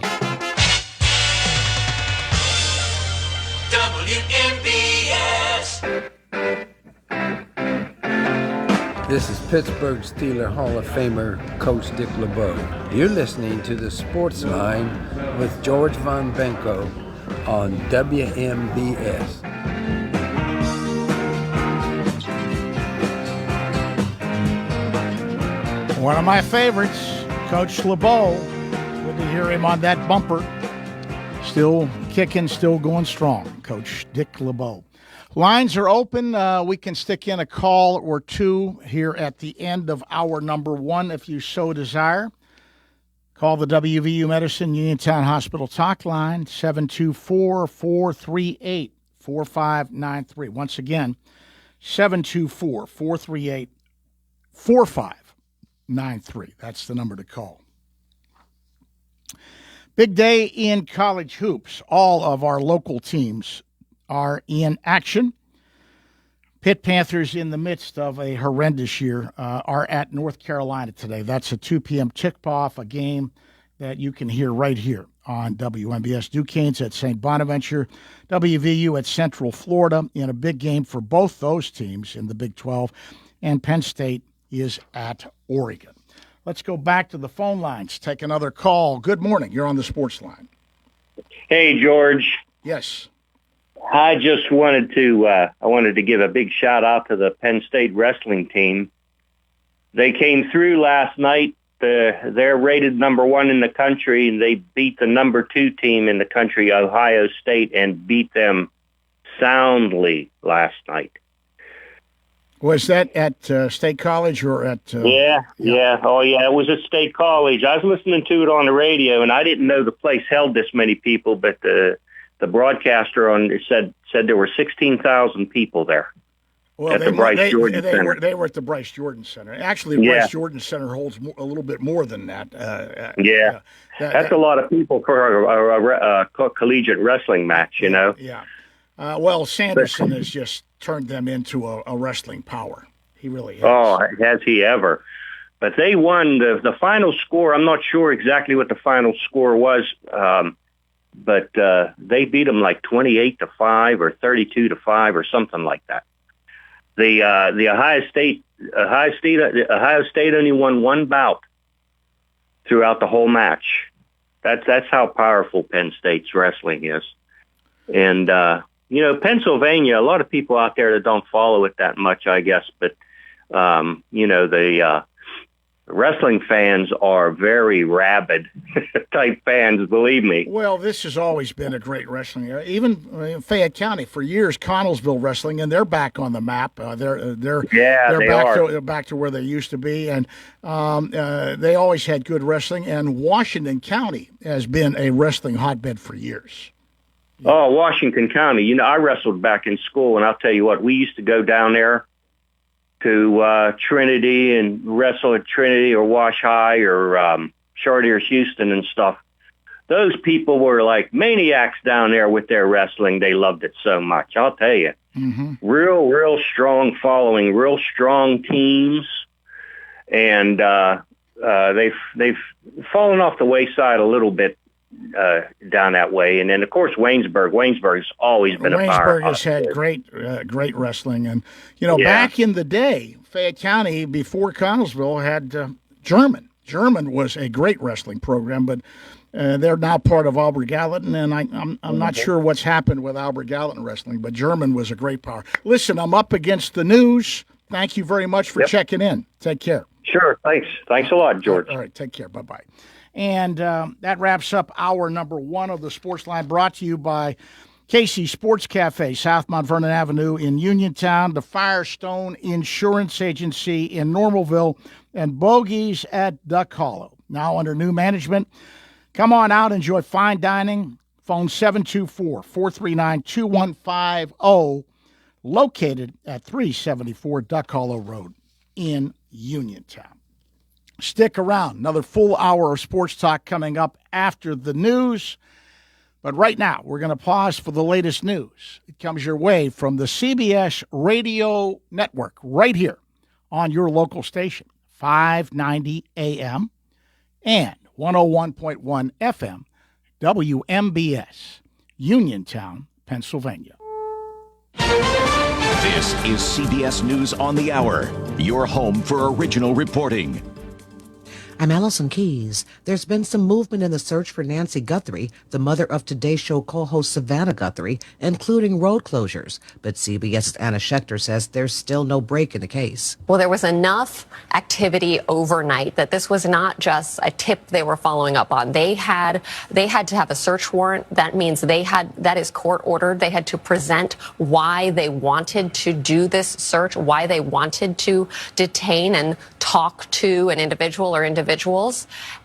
WMBS. This is Pittsburgh Steelers Hall of Famer Coach Dick LeBeau. You're listening to the Sportsline with George Von Benko on WMBS. One of my favorites, Coach LeBeau. Good to hear him on that bumper. Still kicking, still going strong, Coach Dick LeBeau. Lines are open. We can stick in a call or two here at the end of hour number one if you so desire. Call the WVU Medicine Uniontown Hospital talk line, 724-438-4593. Once again, 724-438-4593. That's the number to call. Big day in college hoops. All of our local teams are in action. Pitt Panthers, in the midst of a horrendous year, are at North Carolina today. That's a 2 p.m. tip-off, a game that you can hear right here on WMBS. Duquesne's at St. Bonaventure, WVU at Central Florida in a big game for both those teams in the Big 12, and Penn State is at Oregon. Let's go back to the phone lines. Take another call. Good morning. You're on the Sports Line. Hey, George. Yes. I just wanted to give a big shout out to the Penn State wrestling team. They came through last night. They're rated number 1 in the country, and they beat the number 2 team in the country, Ohio State, and beat them soundly last night. Was that at State College or at... Yeah. Oh, yeah, it was at State College. I was listening to it on the radio, and I didn't know the place held this many people, but the broadcaster said there were 16,000 people there at the Bryce Jordan Center. They were at the Bryce Jordan Center. Actually, the Bryce Jordan Center holds a little bit more than that. That's a lot of people for a collegiate wrestling match, you know? Yeah. Well, Sanderson has just turned them into a wrestling power. He really has. Oh, has he ever? But they won the final score. I'm not sure exactly what the final score was, but they beat them like 28-5 or 32-5 or something like that. The Ohio State only won one bout throughout the whole match. That's how powerful Penn State's wrestling is. And Pennsylvania, a lot of people out there that don't follow it that much, I guess, but the wrestling fans are very rabid type fans, believe me. Well, this has always been a great wrestling area. Even in Fayette County, for years, Connellsville wrestling, and they're back on the map. They're back to where they used to be, and they always had good wrestling. And Washington County has been a wrestling hotbed for years. Yeah. Oh, Washington County. I wrestled back in school, and I'll tell you what, we used to go down there to Trinity and wrestle at Trinity or Wash High or Chartiers Houston and stuff. Those people were like maniacs down there with their wrestling. They loved it so much. I'll tell you. Mm-hmm. Real strong following, real strong teams. And they've fallen off the wayside a little bit down that way. And then, of course, Waynesburg's always been a power. Waynesburg has had great wrestling. And, back in the day, Fayette County, before Connellsville, had German. German was a great wrestling program, but they're now part of Aubrey Gallatin, and I'm not sure what's happened with Aubrey Gallatin wrestling, but German was a great power. Listen, I'm up against the news. Thank you very much for checking in. Take care. Sure. Thanks a lot, George. All right. Take care. Bye-bye. And that wraps up hour number one of the Sports Line, brought to you by Casey Sports Cafe, South Mount Vernon Avenue in Uniontown, the Firestone Insurance Agency in Normalville, and Bogies at Duck Hollow. Now under new management, Come on out, enjoy fine dining. Phone 724-439-2150, located at 374 Duck Hollow Road in Uniontown. Stick around. Another full hour of sports talk coming up after the news. But right now, we're going to pause for the latest news. It comes your way from the CBS Radio Network right here on your local station, 590 AM and 101.1 FM, WMBS, Uniontown, Pennsylvania. This is CBS News on the Hour, your home for original reporting. I'm Allison Keyes. There's been some movement in the search for Nancy Guthrie, the mother of Today Show co-host Savannah Guthrie, including road closures. But CBS's Anna Schechter says there's still no break in the case. Well, there was enough activity overnight that this was not just a tip they were following up on. They had to have a search warrant. That means that is court ordered. They had to present why they wanted to do this search, why they wanted to detain and talk to an individual or individuals,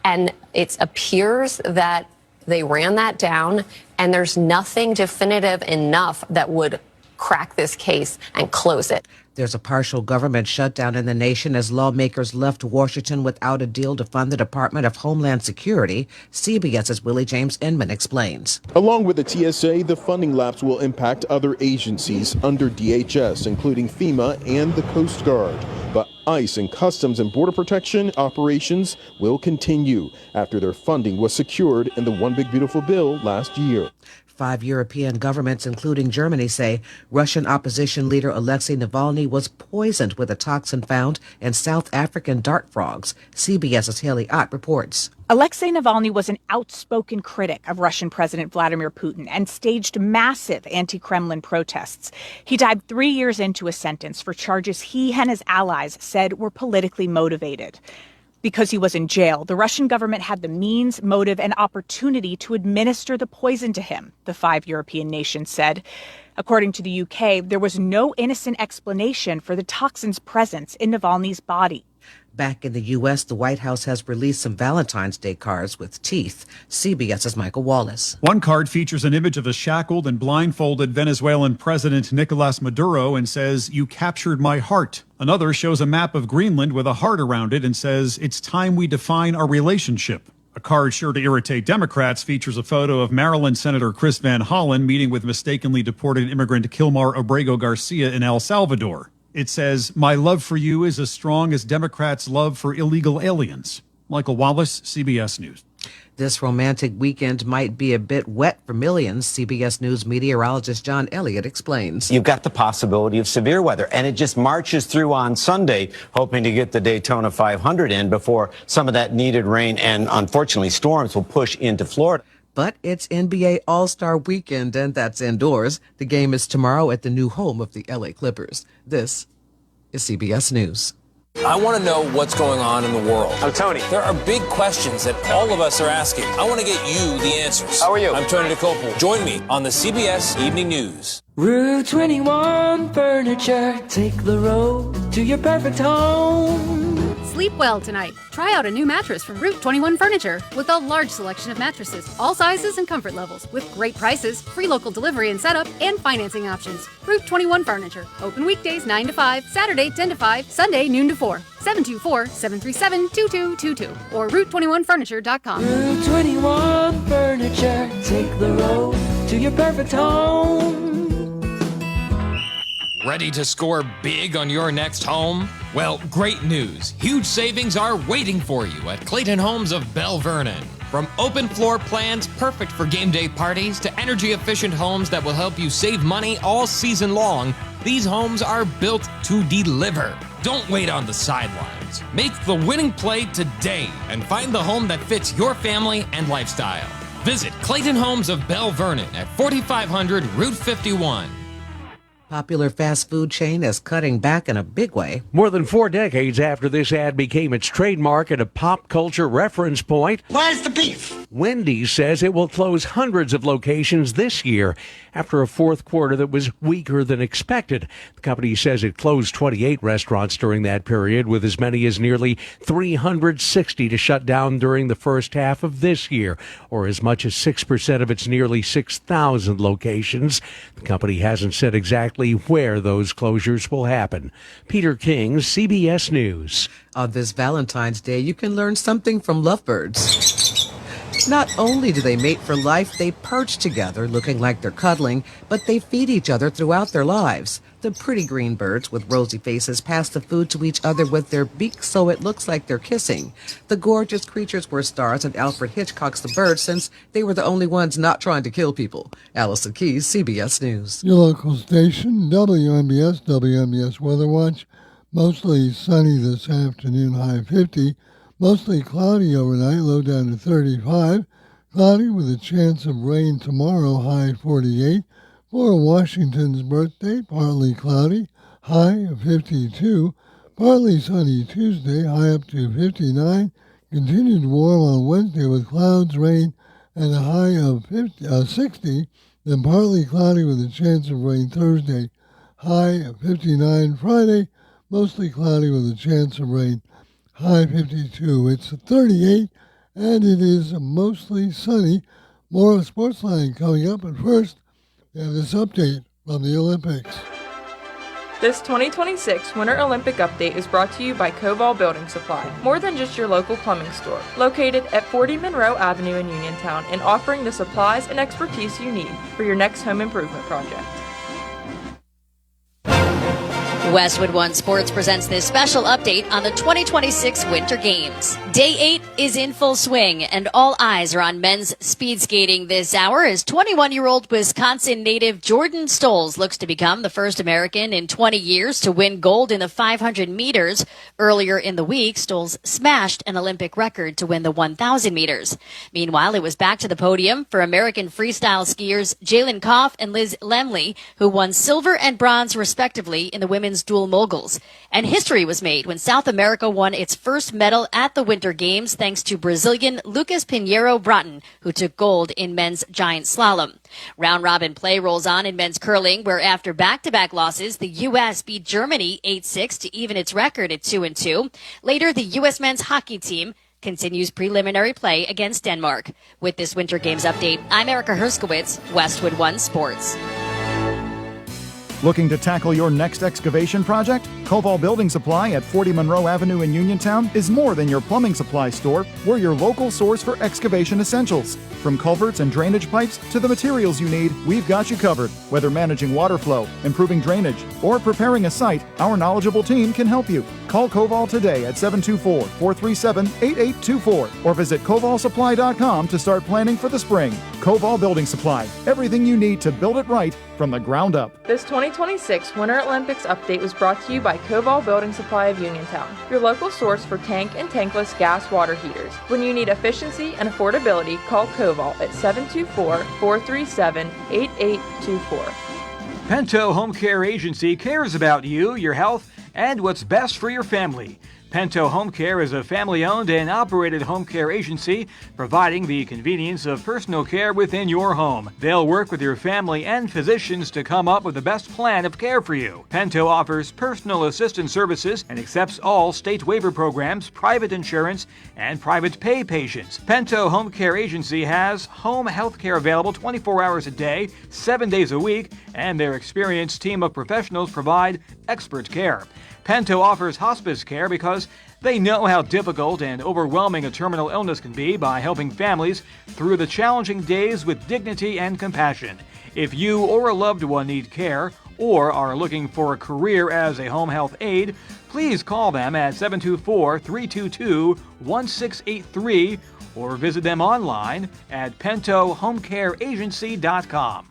and it appears that they ran that down, and there's nothing definitive enough that would crack this case and close it. There's a partial government shutdown in the nation as lawmakers left Washington without a deal to fund the Department of Homeland Security. CBS's Willie James Inman explains. Along with the TSA, the funding lapse will impact other agencies under DHS, including FEMA and the Coast Guard. But ICE and Customs and Border Protection operations will continue after their funding was secured in the One Big Beautiful Bill last year. 5 European governments, including Germany, say Russian opposition leader Alexei Navalny was poisoned with a toxin found in South African dart frogs. CBS's Haley Ott reports. Alexei Navalny was an outspoken critic of Russian President Vladimir Putin and staged massive anti-Kremlin protests. He died 3 years into a sentence for charges he and his allies said were politically motivated. Because he was in jail, the Russian government had the means, motive, and opportunity to administer the poison to him, the 5 European nations said. According to the UK, there was no innocent explanation for the toxin's presence in Navalny's body. Back in the U.S., the White House has released some Valentine's Day cards with teeth. CBS's Michael Wallace. One card features an image of a shackled and blindfolded Venezuelan President Nicolas Maduro and says, "You captured my heart." Another shows a map of Greenland with a heart around it and says, "It's time we define our relationship." A card sure to irritate Democrats features a photo of Maryland Senator Chris Van Hollen meeting with mistakenly deported immigrant Kilmar Abrego Garcia in El Salvador. It says, "My love for you is as strong as Democrats' love for illegal aliens." Michael Wallace, CBS News. This romantic weekend might be a bit wet for millions, CBS News meteorologist John Elliott explains. You've got the possibility of severe weather, and it just marches through on Sunday, hoping to get the Daytona 500 in before some of that needed rain and, unfortunately, storms will push into Florida. But it's NBA All-Star Weekend, and that's indoors. The game is tomorrow at the new home of the LA Clippers. This is CBS News. I want to know what's going on in the world. I'm Tony. There are big questions that all of us are asking. I want to get you the answers. How are you? I'm Tony DeCopel. Join me on the CBS Evening News. Route 21 Furniture. Take the road to your perfect home. Sleep well tonight. Try out a new mattress from Route 21 Furniture with a large selection of mattresses, all sizes and comfort levels, with great prices, free local delivery and setup, and financing options. Route 21 Furniture. Open weekdays 9 to 5, Saturday 10 to 5, Sunday noon to 4. 724-737-2222 or Route21Furniture.com. Route 21 Furniture. Take the road to your perfect home. Ready to score big on your next home? Well, great news. Huge savings are waiting for you at Clayton Homes of Bell Vernon. From open floor plans perfect for game day parties to energy-efficient homes that will help you save money all season long, these homes are built to deliver. Don't wait on the sidelines. Make the winning play today and find the home that fits your family and lifestyle. Visit Clayton Homes of Bell Vernon at 4500 Route 51. Popular fast food chain is cutting back in a big way. More than 4 decades after this ad became its trademark and a pop culture reference point, where's the beef? Wendy's says it will close hundreds of locations this year after a fourth quarter that was weaker than expected. The company says it closed 28 restaurants during that period, with as many as nearly 360 to shut down during the first half of this year, or as much as 6% of its nearly 6,000 locations. The company hasn't said exactly where those closures will happen. Peter King, CBS News. On this Valentine's Day, you can learn something from lovebirds. Not only do they mate for life, they perch together looking like they're cuddling, but they feed each other throughout their lives. The pretty green birds with rosy faces pass the food to each other with their beaks so it looks like they're kissing. The gorgeous creatures were stars in Alfred Hitchcock's The Birds since they were the only ones not trying to kill people. Allison Keyes, CBS News. Your local station, WMBS, WMBS Weather Watch. Mostly sunny this afternoon, high 50. Mostly cloudy overnight, low down to 35. Cloudy with a chance of rain tomorrow, high 48. For Washington's birthday, partly cloudy, high of 52. Partly sunny Tuesday, high up to 59. Continued warm on Wednesday with clouds, rain, and a high of 60. Then partly cloudy with a chance of rain Thursday, high of 59. Friday, mostly cloudy with a chance of rain, high 52. It's 38, and it is mostly sunny. More of Sportsline coming up, but first, we have this update from the Olympics. This 2026 Winter Olympic Update is brought to you by Koval Building Supply, more than just your local plumbing store. Located at 40 Monroe Avenue in Uniontown and offering the supplies and expertise you need for your next home improvement project. Westwood One Sports presents this special update on the 2026 Winter Games. Day 8 is in full swing, and all eyes are on men's speed skating this hour as 21-year-old Wisconsin native Jordan Stolz looks to become the first American in 20 years to win gold in the 500 meters. Earlier in the week, Stolz smashed an Olympic record to win the 1,000 meters. Meanwhile, it was back to the podium for American freestyle skiers Jalen Koff and Liz Lemley, who won silver and bronze respectively in the women's dual moguls. And history was made when South America won its first medal at the Winter Games thanks to Brazilian Lucas Pinheiro Bratton, who took gold in men's giant slalom. Round-robin play rolls on in men's curling, where after back-to-back losses, the U.S. beat Germany 8-6 to even its record at 2-2. Later, the U.S. men's hockey team continues preliminary play against Denmark. With this Winter Games update, I'm Erica Herskowitz, Westwood One Sports. Looking to tackle your next excavation project? Koval Building Supply at 40 Monroe Avenue in Uniontown is more than your plumbing supply store. We're your local source for excavation essentials. From culverts and drainage pipes to the materials you need, we've got you covered. Whether managing water flow, improving drainage, or preparing a site, our knowledgeable team can help you. Call Koval today at 724-437-8824 or visit kovalsupply.com to start planning for the spring. Koval Building Supply, everything you need to build it right from the ground up. This 2026 Winter Olympics Update was brought to you by Koval Building Supply of Uniontown, your local source for tank and tankless gas water heaters. When you need efficiency and affordability, call Koval at 724-437-8824. Pento Home Care Agency cares about you, your health, and what's best for your family. Pento Home Care is a family-owned and operated home care agency providing the convenience of personal care within your home. They'll work with your family and physicians to come up with the best plan of care for you. Pento offers personal assistance services and accepts all state waiver programs, private insurance, and private pay patients. Pento Home Care Agency has home health care available 24 hours a day, 7 days a week, and their experienced team of professionals provide expert care. Pento offers hospice care because they know how difficult and overwhelming a terminal illness can be by helping families through the challenging days with dignity and compassion. If you or a loved one need care or are looking for a career as a home health aide, please call them at 724-322-1683 or visit them online at pentohomecareagency.com.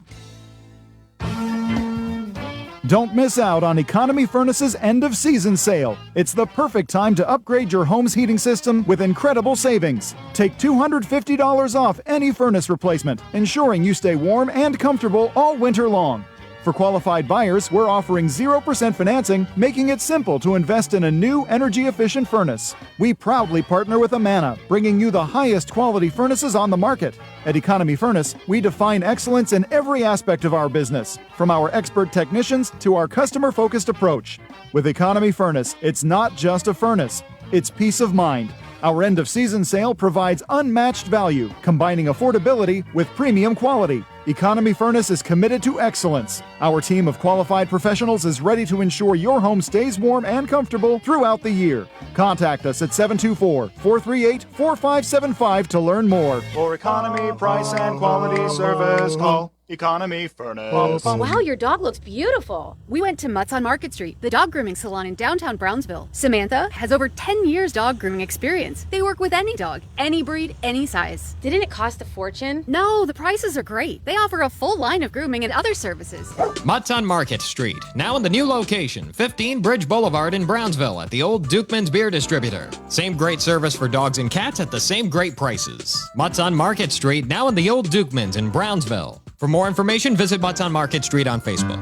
Don't miss out on Economy Furnace's end-of-season sale. It's the perfect time to upgrade your home's heating system with incredible savings. Take $250 off any furnace replacement, ensuring you stay warm and comfortable all winter long. For qualified buyers, we're offering 0% financing, making it simple to invest in a new energy-efficient furnace. We proudly partner with Amana, bringing you the highest quality furnaces on the market. At Economy Furnace, we define excellence in every aspect of our business, from our expert technicians to our customer-focused approach. With Economy Furnace, it's not just a furnace, it's peace of mind. Our end-of-season sale provides unmatched value, combining affordability with premium quality. Economy Furnace is committed to excellence. Our team of qualified professionals is ready to ensure your home stays warm and comfortable throughout the year. Contact us at 724-438-4575 to learn more. For economy, price, and quality service, call Economy Furnace. Wow, your dog looks beautiful. We went to Mutts on Market Street, the dog grooming salon in downtown Brownsville. Samantha has over 10 years dog grooming experience. They work with any dog, any breed, any size. Didn't it cost a fortune? No, the prices are great. They offer a full line of grooming and other services. Mutts on Market Street, now in the new location, 15 Bridge Boulevard in Brownsville at the old Dukeman's Beer Distributor. Same great service for dogs and cats at the same great prices. Mutts on Market Street, now in the old Dukeman's in Brownsville. For more information, visit Mutts on Market Street on Facebook.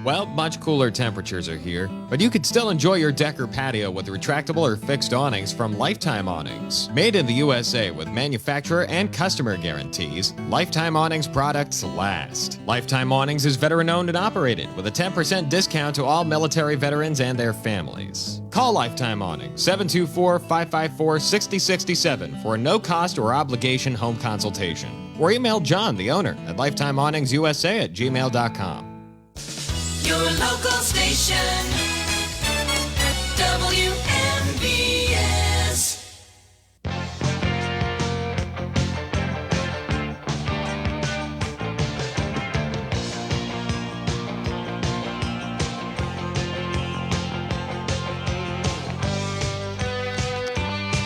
Well, much cooler temperatures are here, but you could still enjoy your deck or patio with retractable or fixed awnings from Lifetime Awnings. Made in the USA with manufacturer and customer guarantees, Lifetime Awnings products last. Lifetime Awnings is veteran-owned and operated with a 10% discount to all military veterans and their families. Call Lifetime Awnings, 724-554-6067 for a no-cost or obligation home consultation. Or email John, the owner, at lifetimeawningsusa@gmail.com. Your local station, WMBS.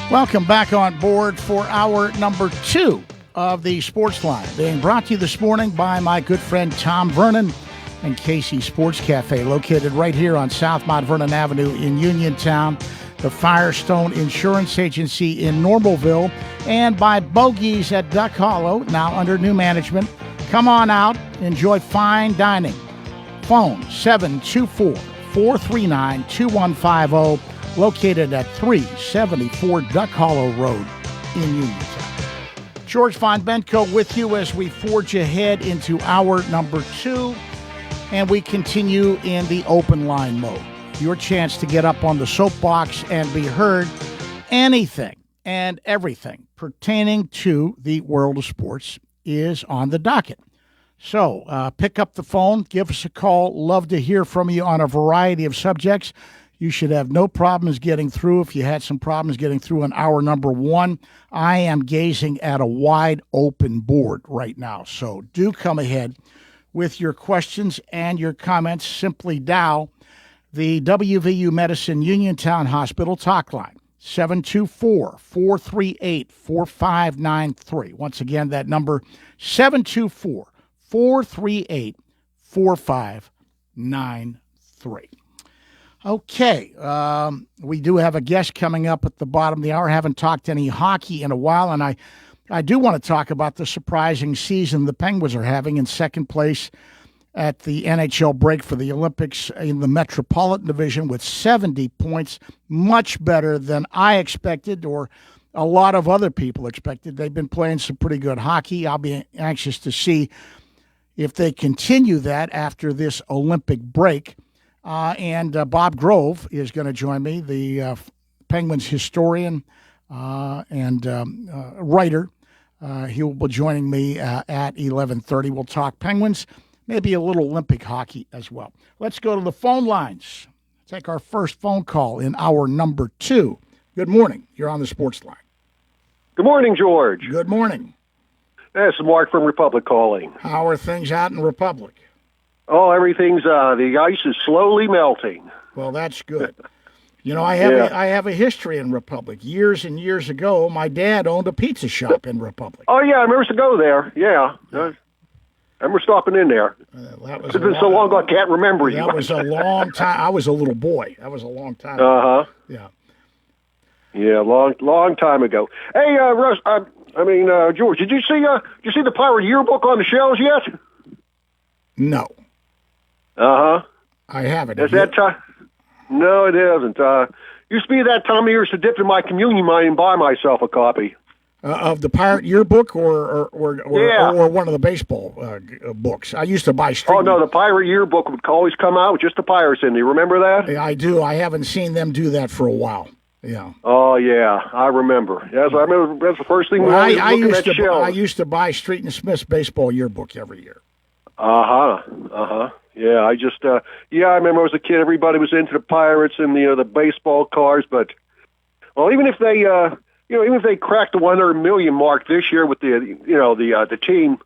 Welcome back on board for hour number 2 of the Sportsline, being brought to you this morning by my good friend Tom Vernon and Casey Sports Cafe, located right here on South Mount Vernon Avenue in Uniontown, the Firestone Insurance Agency in Normalville, and by Bogies at Duck Hollow, now under new management. Come on out, enjoy fine dining. Phone 724-439-2150, located at 374 Duck Hollow Road in Uniontown. George Von Benko with you as we forge ahead into hour number 2. And we continue in the open line mode. Your chance to get up on the soapbox and be heard. Anything and everything pertaining to the world of sports is on the docket. So pick up the phone, give us a call. Love to hear from you on a variety of subjects. You should have no problems getting through. If you had some problems getting through in hour number 1, I am gazing at a wide open board right now. So do come ahead with your questions and your comments. Simply dial the WVU Medicine Uniontown Hospital talk line, 724-438-4593. Once again, that number, 724-438-4593. Okay, we do have a guest coming up at the bottom of the hour. Haven't talked any hockey in a while, and I do want to talk about the surprising season the Penguins are having in second place at the NHL break for the Olympics in the Metropolitan Division with 70 points, much better than I expected or a lot of other people expected. They've been playing some pretty good hockey. I'll be anxious to see if they continue that after this Olympic break. And Bob Grove is going to join me, the Penguins historian and writer. He will be joining me at 11:30. We'll talk Penguins, maybe a little Olympic hockey as well. Let's go to the phone lines. Take our first phone call in hour number 2. Good morning. You're on the Sports Line. Good morning, George. Good morning. This is Mark from Republic calling. How are things out in Republic? Oh, everything's, the ice is slowly melting. Well, that's good. You know, I have a history in Republic. Years and years ago, my dad owned a pizza shop in Republic. Oh, yeah, I remember to go there. Yeah. I remember stopping in there. It's been so long ago, I can't remember you. That was a long time. I was a little boy. That was a long time ago. Yeah. Yeah, long time ago. Hey, Russ, George, did you see the Pirate Yearbook on the shelves yet? No. I haven't. Is that time? No, it isn't. Used to be that time of year to dip in my communion money and buy myself a copy. Of the Pirate Yearbook or Yeah. one of the baseball books. I used to buy Oh, no, the Pirate Yearbook would always come out with just the Pirates in. Do you remember that? I do. I haven't seen them do that for a while. Yeah. Oh, yeah, I remember. Yes, I remember that's the first thing we Well, always I look at used that to. shelf. I used to buy Street and Smith's baseball yearbook every year. Yeah, I just, I remember as a kid, everybody was into the Pirates and the baseball cards, but, well, even if they, even if they cracked the 100 million mark this year with the team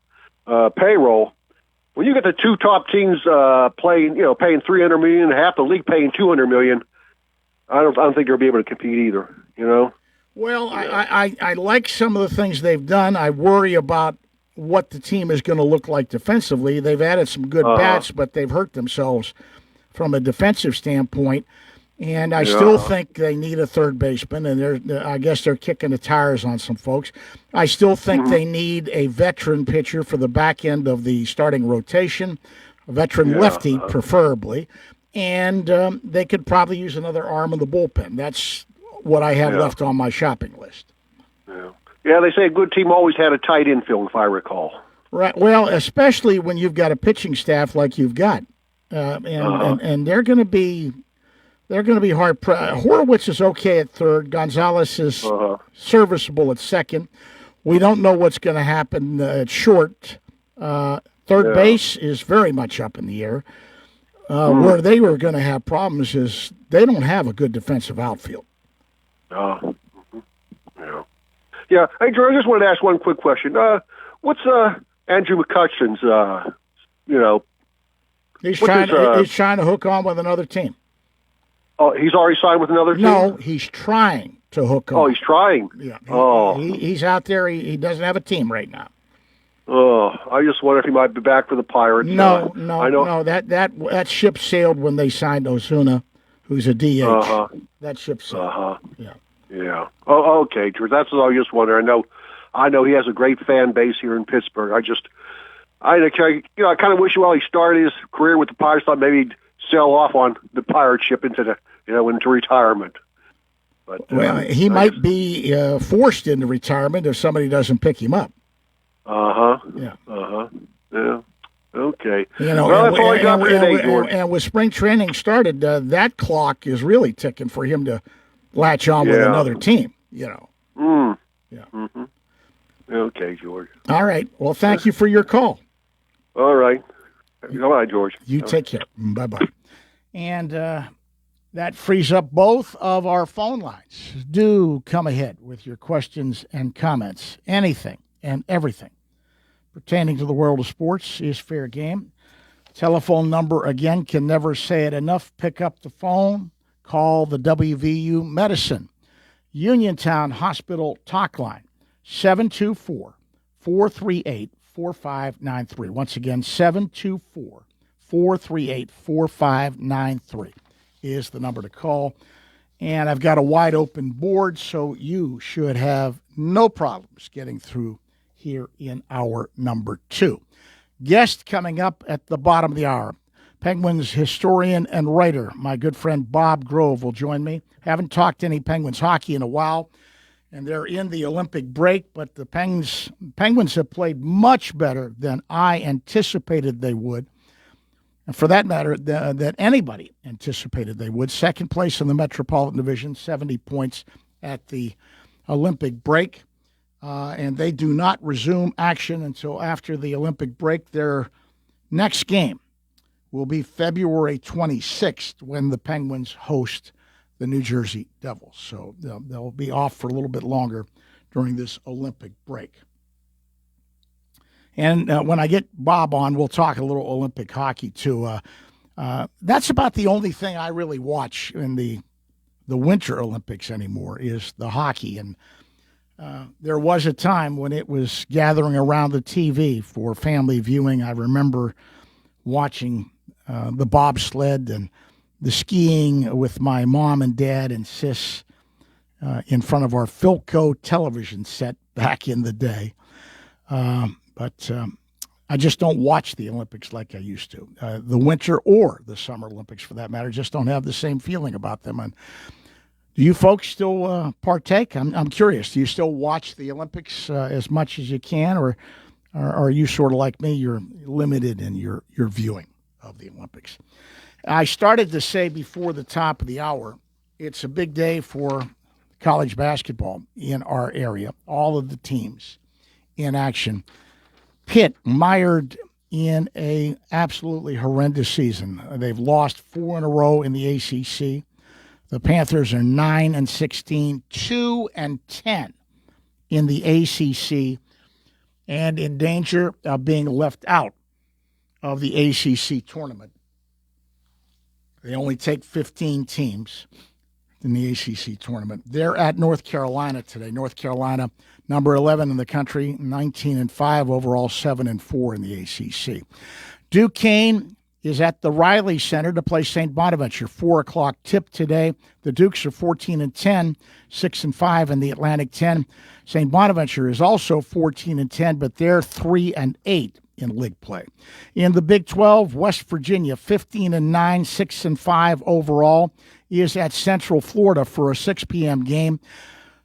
payroll, when you get the two top teams paying 300 million, and half the league paying 200 million, I don't think they'll be able to compete either. Well, I like some of the things they've done. I worry about what the team is going to look like defensively. They've added some good bats, but they've hurt themselves from a defensive standpoint. And I still think they need a third baseman, and I guess they're kicking the tires on some folks. I still think they need a veteran pitcher for the back end of the starting rotation, a veteran lefty preferably, and they could probably use another arm in the bullpen. That's what I have left on my shopping list. Yeah, they say a good team always had a tight infield, if I recall. Right. Well, especially when you've got a pitching staff like you've got, and they're going to be. They're going to be hard. Horowitz is okay at third. Gonzalez is serviceable at second. We don't know what's going to happen at short. Third base is very much up in the air. Where they were going to have problems is they don't have a good defensive outfield. Yeah. Hey, George, I just wanted to ask one quick question. What's Andrew McCutcheon's? He's trying to hook on with another team. Oh, he's already signed with another team? No, he's trying to hook on. Oh, he's trying? Yeah. He's out there. He doesn't have a team right now. Oh, I just wonder if he might be back for the Pirates. No. That ship sailed when they signed Ozuna, who's a DH. That ship sailed. Yeah. Oh, okay, George. That's what I was just wondering. I know he has a great fan base here in Pittsburgh. I kind of wish while he started his career with the Pirates, thought maybe he'd sail off on the pirate ship into retirement. But he might be forced into retirement if somebody doesn't pick him up. Yeah. Okay. Well, that's all I got for today, George. And with spring training started, that clock is really ticking for him to latch on with another team. Yeah. Okay, George. All right. Well, thank you for your call. All right. Bye, George. You take care. Bye-bye. And that frees up both of our phone lines. Do come ahead with your questions and comments. Anything and everything pertaining to the world of sports is fair game. Telephone number, again, can never say it enough. Pick up the phone. Call the WVU Medicine Uniontown Hospital talk line, 724-438-4593. Once again, 724-438-4593 is the number to call. And I've got a wide open board, so you should have no problems getting through here in hour number 2. Guest coming up at the bottom of the hour. Penguins historian and writer, my good friend Bob Grove, will join me. Haven't talked any Penguins hockey in a while, and they're in the Olympic break, but the Penguins have played much better than I anticipated they would. And for that matter, that anybody anticipated they would. Second place in the Metropolitan Division, 70 points at the Olympic break. And they do not resume action until after the Olympic break. Their next game will be February 26th when the Penguins host the New Jersey Devils. So they'll be off for a little bit longer during this Olympic break. And when I get Bob on, we'll talk a little Olympic hockey too. That's about the only thing I really watch in the Winter Olympics anymore is the hockey. And there was a time when it was gathering around the TV for family viewing. I remember watching the bobsled and the skiing with my mom and dad and sis in front of our Philco television set back in the day. But I just don't watch the Olympics like I used to. The Winter or the Summer Olympics, for that matter, just don't have the same feeling about them. And do you folks still partake? I'm curious. Do you still watch the Olympics as much as you can, or are you sort of like me? You're limited in your viewing of the Olympics. I started to say before the top of the hour, it's a big day for college basketball in our area. All of the teams in action. Pitt mired in a absolutely horrendous season. They've lost 4 in a row in the ACC. The Panthers are 9-16, 2-10 in the ACC, and in danger of being left out of the ACC tournament. They only take 15 teams in the ACC tournament. They're at North Carolina today. North Carolina, number 11 in the country, 19-5 overall, 7-4 in the ACC. Duquesne is at the Riley Center to play St. Bonaventure. 4 o'clock tip today. The Dukes are 14-10, 6-5 in the Atlantic 10. St. Bonaventure is also 14-10, but they're 3-8 in league play. In the Big 12, West Virginia, 15-9, 6-5 overall, is at Central Florida for a 6 p.m. game.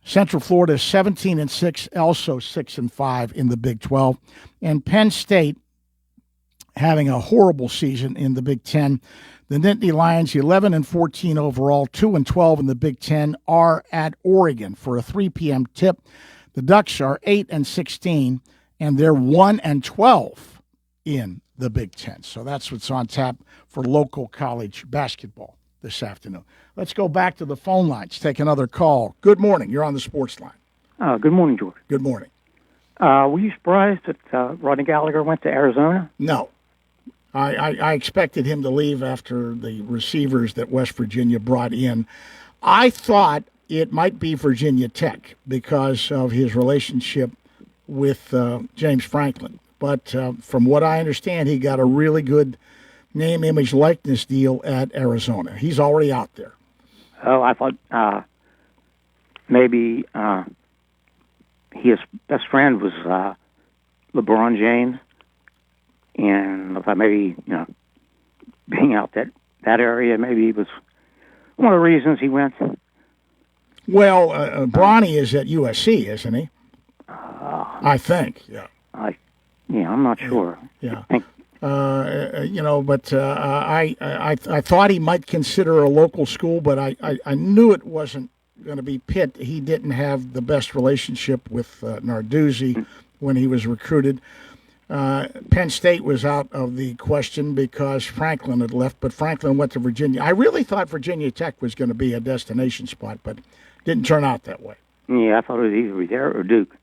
Central Florida is 17-6, also 6-5 in the Big 12. And Penn State having a horrible season in the Big 10. The Nittany Lions, 11-14 overall, 2-12 in the Big 10, are at Oregon for a 3 p.m. tip. The Ducks are 8-16, and they're 1-12 in the Big 10. So that's what's on tap for local college basketball this afternoon. Let's go back to the phone lines. Take another call. Good morning. You're on the Sports Line. Good morning, George. Good morning. Were you surprised that Rodney Gallagher went to Arizona? No. I expected him to leave after the receivers that West Virginia brought in. I thought it might be Virginia Tech because of his relationship with James Franklin. But from what I understand, he got a really good name, image, likeness deal at Arizona. He's already out there. Oh, I thought maybe his best friend was LeBron James, and I thought maybe, being out that area maybe was one of the reasons he went. Well, Bronny is at USC, isn't he? I think. Yeah. I'm not sure. Yeah. But I thought he might consider a local school, but I knew it wasn't going to be Pitt. He didn't have the best relationship with Narduzzi when he was recruited. Penn State was out of the question because Franklin had left, but Franklin went to Virginia. I really thought Virginia Tech was going to be a destination spot, but didn't turn out that way. Yeah, I thought it was either there or Duke.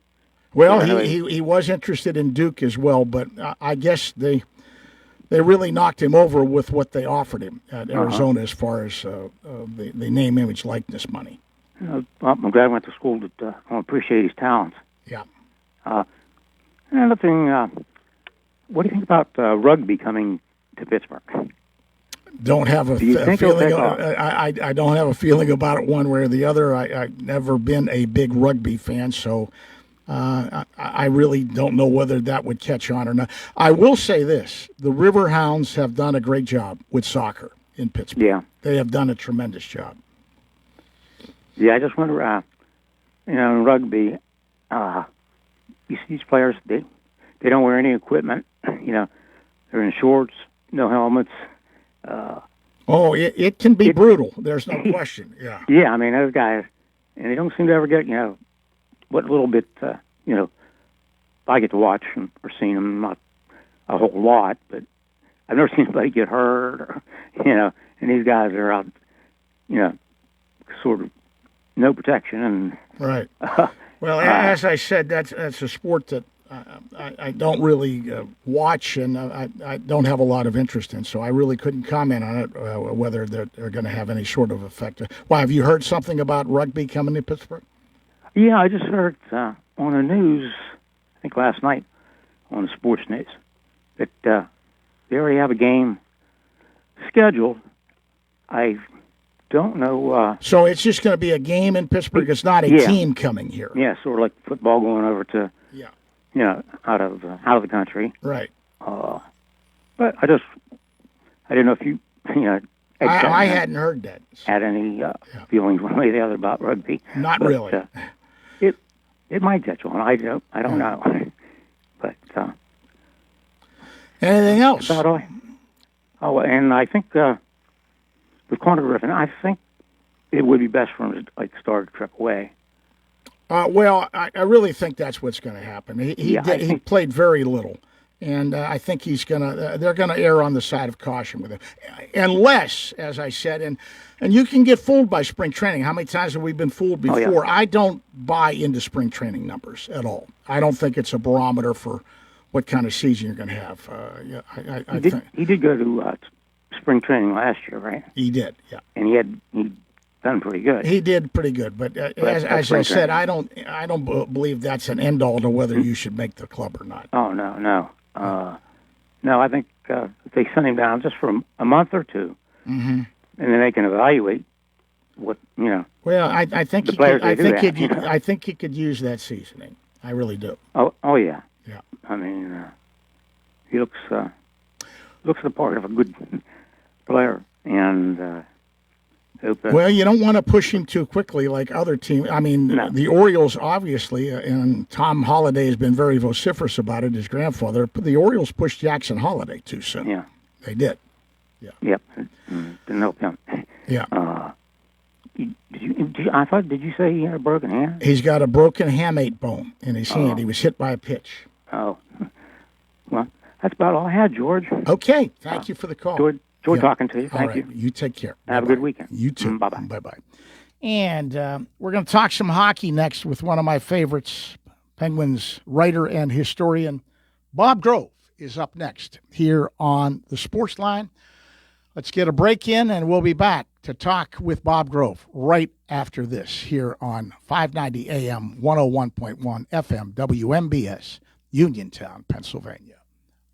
Well, he was interested in Duke as well, but I guess they really knocked him over with what they offered him at Arizona as far as the name, image, likeness money. I'm glad I went to school to appreciate his talents. Yeah. Another thing, what do you think about rugby coming to Pittsburgh? Don't have a feeling. I don't have a feeling about it one way or the other. I've never been a big rugby fan, so I really don't know whether that would catch on or not. I will say this: the Riverhounds have done a great job with soccer in Pittsburgh. Yeah, they have done a tremendous job. Yeah, I just wonder, in rugby, you see these players, they don't wear any equipment. They're in shorts, no helmets. It can be brutal. There's no question. Yeah. Yeah, I mean, those guys, and they don't seem to ever get, what little bit, I get to watch or seen them, not a whole lot, but I've never seen anybody get hurt, or, and these guys are out, sort of no protection. And right. Well, as I said, that's a sport that I don't really watch, and I don't have a lot of interest in, so I really couldn't comment on it, whether they're going to have any sort of effect. Why, have you heard something about rugby coming to Pittsburgh? Yeah, I just heard on the news, I think last night, on the Sports News, that they already have a game scheduled. I don't know. So it's just going to be a game in Pittsburgh? It's not a team coming here? Yeah, sort of like football going over to, out of the country. Right. But I didn't know if you I hadn't heard that. Had any feelings one way or the other about rugby. Not really. It might catch on. I don't know. But anything else? About all. Oh, and I think with Connor Griffin, I think it would be best for him to start a trip away. Well, I really think that's what's going to happen. He played very little, and I think they're gonna err on the side of caution with him, unless, as I said, and you can get fooled by spring training. How many times have we been fooled before? Oh, yeah. I don't buy into spring training numbers at all. I don't think it's a barometer for what kind of season you're going to have. He did go to spring training last year, right? He did, yeah. And he done pretty good. He did pretty good, but as I said, I don't believe that's an end all to whether you should make the club or not. Oh no. No, I think if they send him down just for a month or two, and then they can evaluate what Well, I think I think he could use that seasoning. I really do. Oh yeah. Yeah. I mean, he looks the part of a good player, and well, you don't want to push him too quickly like other teams. I mean, the Orioles, obviously, and Tom Holliday has been very vociferous about it, his grandfather. But the Orioles pushed Jackson Holliday too soon. Yeah. They did. Yeah. Yep. Didn't help him. Yeah. Did you say he had a broken hand? He's got a broken hamate bone in his hand. He was hit by a pitch. Oh. Well, that's about all I had, George. Okay. Thank you for the call. Enjoy talking to you. All Thank right. you. You take care. Have a good weekend. You too. Bye-bye. Bye-bye. And we're going to talk some hockey next with one of my favorites, Penguins writer and historian, Bob Grove, is up next here on the Sportsline. Let's get a break in, and we'll be back to talk with Bob Grove right after this here on 590 AM, 101.1 FM, WMBS, Uniontown, Pennsylvania.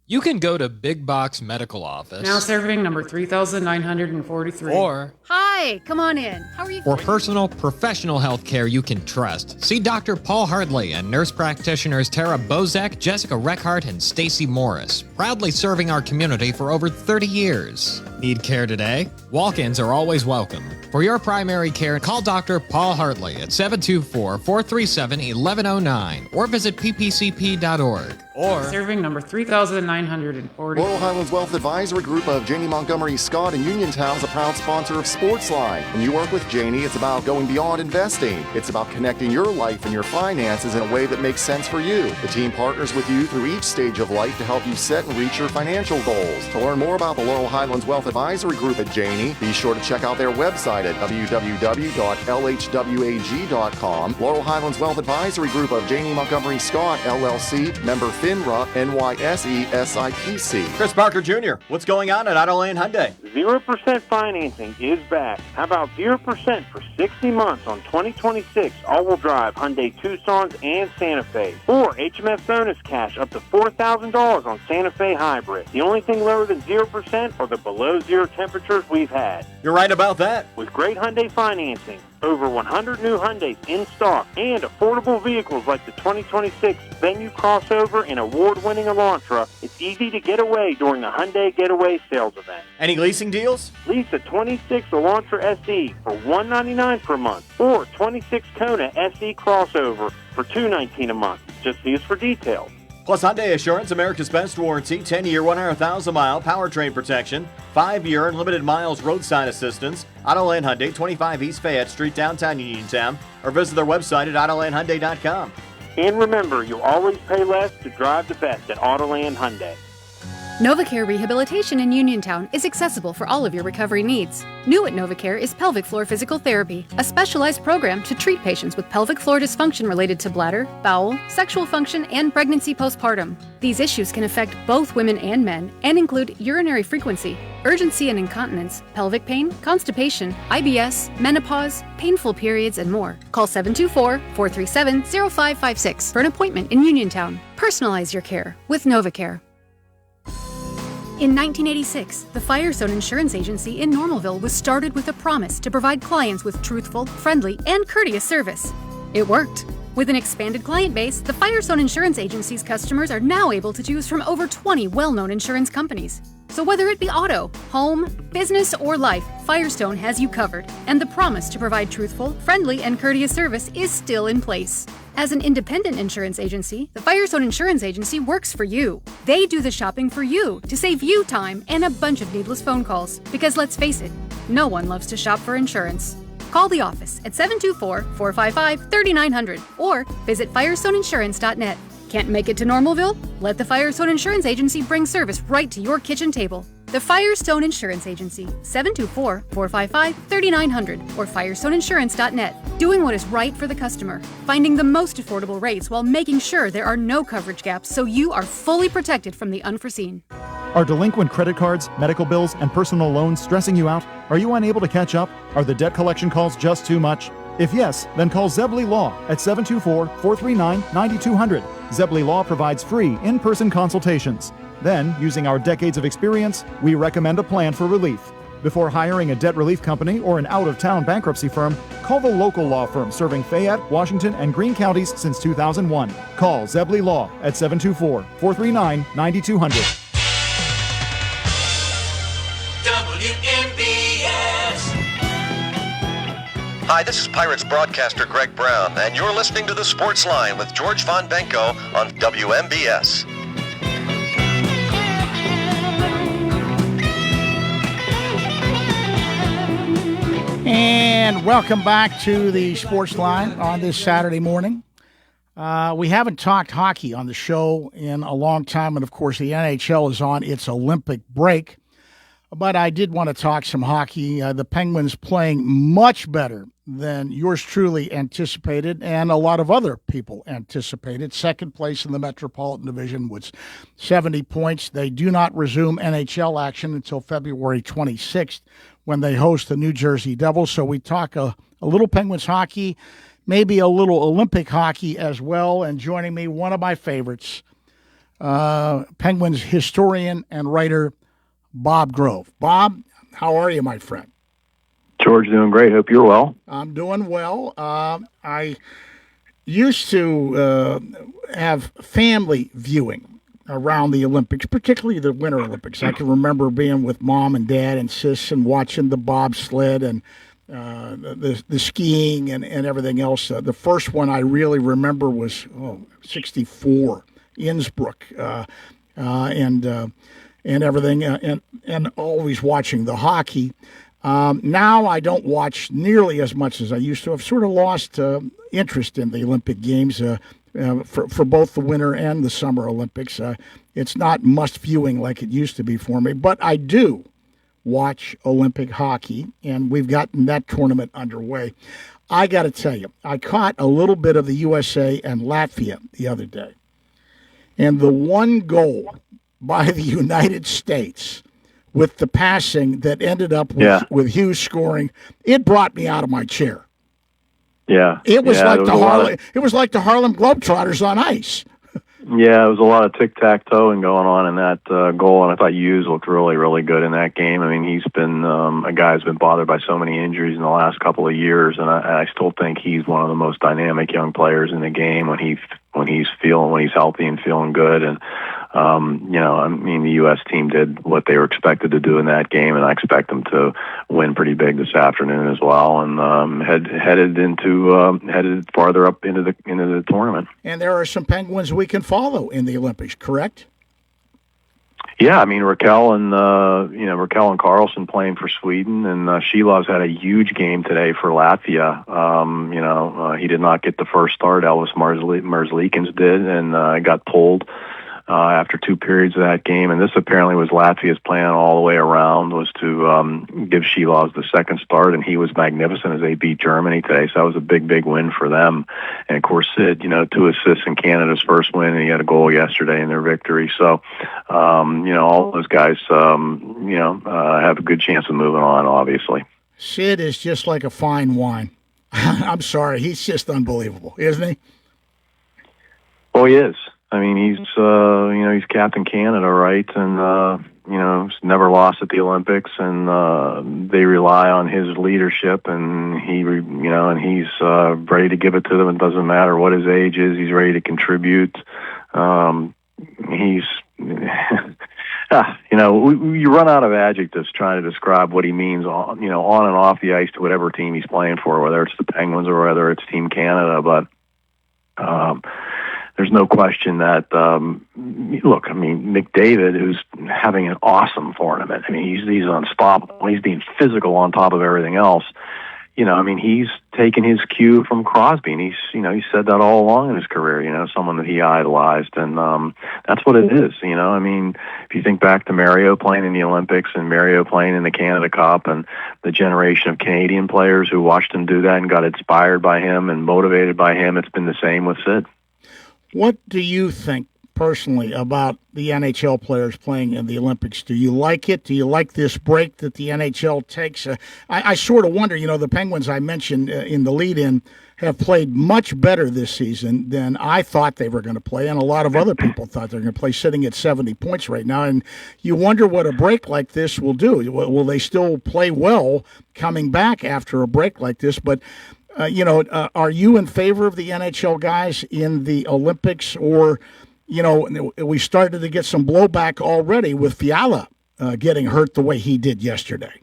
You can go to Big Box Medical Office. Now serving number 3,943. Or Hi, come on in. How are you? for personal, professional health care you can trust, see Dr. Paul Hardley and nurse practitioners Tara Bozak, Jessica Reckhart, and Stacy Morris, proudly serving our community for over 30 years. Need care today? Walk-ins are always welcome. For your primary care, call Dr. Paul Hartley at 724-437-1109 or visit ppcp.org. Or serving number 3,940. Laurel Highlands Wealth Advisory Group of Janie Montgomery Scott in Uniontown is a proud sponsor of Sportsline. When you work with Janie, it's about going beyond investing. It's about connecting your life and your finances in a way that makes sense for you. The team partners with you through each stage of life to help you set and reach your financial goals. To learn more about the Laurel Highlands Wealth Advisory Group at Janie, be sure to check out their website at www.lhwag.com. Laurel Highlands Wealth Advisory Group of Janie Montgomery Scott, LLC, member FINRA, NYSE, SIPC. Chris Parker Jr., what's going on at Auto Lane Hyundai? 0% financing is back. How about 0% for 60 months on 2026 all-wheel drive Hyundai Tucsons and Santa Fe? Or HMF bonus cash up to $4,000 on Santa Fe Hybrid. The only thing lower than 0% are the below zero temperatures we've had. You're right about that. With great Hyundai financing, over 100 new Hyundais in stock, and affordable vehicles like the 2026 Venue Crossover and award-winning Elantra, it's easy to get away during the Hyundai Getaway Sales Event. Any leasing deals? Lease a 26 Elantra SE for $199 per month, or 26 Kona SE Crossover for $219 a month. Just see us for details. Plus Hyundai Assurance, America's best warranty, 10-year, 100,000-mile powertrain protection, 5-year unlimited miles roadside assistance. Autoland Hyundai, 25 East Fayette Street, downtown Uniontown, or visit their website at AutolandHyundai.com. And remember, you'll always pay less to drive the best at Autoland Hyundai. NovaCare Rehabilitation in Uniontown is accessible for all of your recovery needs. New at NovaCare is pelvic floor physical therapy, a specialized program to treat patients with pelvic floor dysfunction related to bladder, bowel, sexual function, and pregnancy postpartum. These issues can affect both women and men and include urinary frequency, urgency and incontinence, pelvic pain, constipation, IBS, menopause, painful periods, and more. Call 724-437-0556 for an appointment in Uniontown. Personalize your care with NovaCare. In 1986, the Firestone Insurance Agency in Normalville was started with a promise to provide clients with truthful, friendly, and courteous service. It worked. With an expanded client base, the Firestone Insurance Agency's customers are now able to choose from over 20 well-known insurance companies. So whether it be auto, home, business, or life, Firestone has you covered, and the promise to provide truthful, friendly, and courteous service is still in place. As an independent insurance agency, the Firestone Insurance Agency works for you. They do the shopping for you to save you time and a bunch of needless phone calls. Because let's face it, no one loves to shop for insurance. Call the office at 724-455-3900 or visit firestoneinsurance.net. Can't make it to Normalville? Let the Firestone Insurance Agency bring service right to your kitchen table. The Firestone Insurance Agency, 724-455-3900 or firestoneinsurance.net. Doing what is right for the customer, finding the most affordable rates while making sure there are no coverage gaps so you are fully protected from the unforeseen. Are delinquent credit cards, medical bills, and personal loans stressing you out? Are you unable to catch up? Are the debt collection calls just too much? If yes, then call Zebley Law at 724-439-9200. Zebley Law provides free in-person consultations. Then, using our decades of experience, we recommend a plan for relief. Before hiring a debt relief company or an out-of-town bankruptcy firm, call the local law firm serving Fayette, Washington, and Greene counties since 2001. Call Zebley Law at 724-439-9200. Hi, this is Pirates broadcaster Greg Brown, and you're listening to the Sportsline with George Von Benko on WMBS. And welcome back to the Sportsline on this Saturday morning. We haven't talked hockey on the show in a long time, and of course the NHL is on its Olympic break. But I did want to talk some hockey. The Penguins playing much better than yours truly anticipated and a lot of other people anticipated. Second place in the Metropolitan Division was 70 points. They do not resume NHL action until February 26th when they host the New Jersey Devils. So we talk a little Penguins hockey, maybe a little Olympic hockey as well. And joining me, one of my favorites, Penguins historian and writer, Bob Grove. Bob, how are you, my friend? George, doing great. Hope you're well. I'm doing well. I used to have family viewing around the Olympics, particularly the Winter Olympics. I can remember being with mom and dad and sis and watching the bobsled and the skiing and everything else. The first one I really remember was 64, Innsbruck, and everything, and always watching the hockey. Now I don't watch nearly as much as I used to. I've sort of lost interest in the Olympic Games for both the Winter and the Summer Olympics. It's not must viewing like it used to be for me, but I do watch Olympic hockey, and we've gotten that tournament underway. I got to tell you, I caught a little bit of the USA and Latvia the other day, and the one goal by the United States with the passing that ended up with Hughes scoring, it brought me out of my chair. Yeah, it was like the Harlem Globetrotters on ice. Yeah, there was a lot of tic-tac-toeing going on in that goal, and I thought Hughes looked really, really good in that game. I mean, he's been a guy who's been bothered by so many injuries in the last couple of years, and I still think he's one of the most dynamic young players in the game when he's healthy and feeling good. And I mean, the U.S. team did what they were expected to do in that game, and I expect them to win pretty big this afternoon as well, and headed farther up into the tournament. And there are some Penguins we can follow in the Olympics, correct? Yeah, I mean Raquel and Carlson playing for Sweden, and Shilov's had a huge game today for Latvia. He did not get the first start. Elvis Merzlikins did, and got pulled after 2 periods of that game. And this apparently was Latvia's plan all the way around, was to give Shilov the second start, and he was magnificent as they beat Germany today. So that was a big, big win for them. And of course, Sid, 2 assists in Canada's first win, and he had a goal yesterday in their victory. So, all those guys, have a good chance of moving on, obviously. Sid is just like a fine wine. I'm sorry. He's just unbelievable, isn't he? Well, he is. I mean, he's Captain Canada, right? And, he's never lost at the Olympics, and they rely on his leadership, and he's ready to give it to them. It doesn't matter what his age is; he's ready to contribute. He's, you run out of adjectives trying to describe what he means on and off the ice to whatever team he's playing for, whether it's the Penguins or whether it's Team Canada. But there's no question that, McDavid, who's having an awesome tournament. I mean, he's unstoppable. He's being physical on top of everything else. He's taken his cue from Crosby, and he said that all along in his career, someone that he idolized, and that's what it is, if you think back to Mario playing in the Olympics and Mario playing in the Canada Cup and the generation of Canadian players who watched him do that and got inspired by him and motivated by him, it's been the same with Sid. What do you think personally about the NHL players playing in the Olympics? Do you like it? Do you like this break that the NHL takes? I sort of wonder, the Penguins I mentioned in the lead-in have played much better this season than I thought they were going to play, and a lot of other people thought they were going to play, sitting at 70 points right now. And you wonder what a break like this will do. Will they still play well coming back after a break like this? But are you in favor of the NHL guys in the Olympics, or we started to get some blowback already with Fiala getting hurt the way he did yesterday,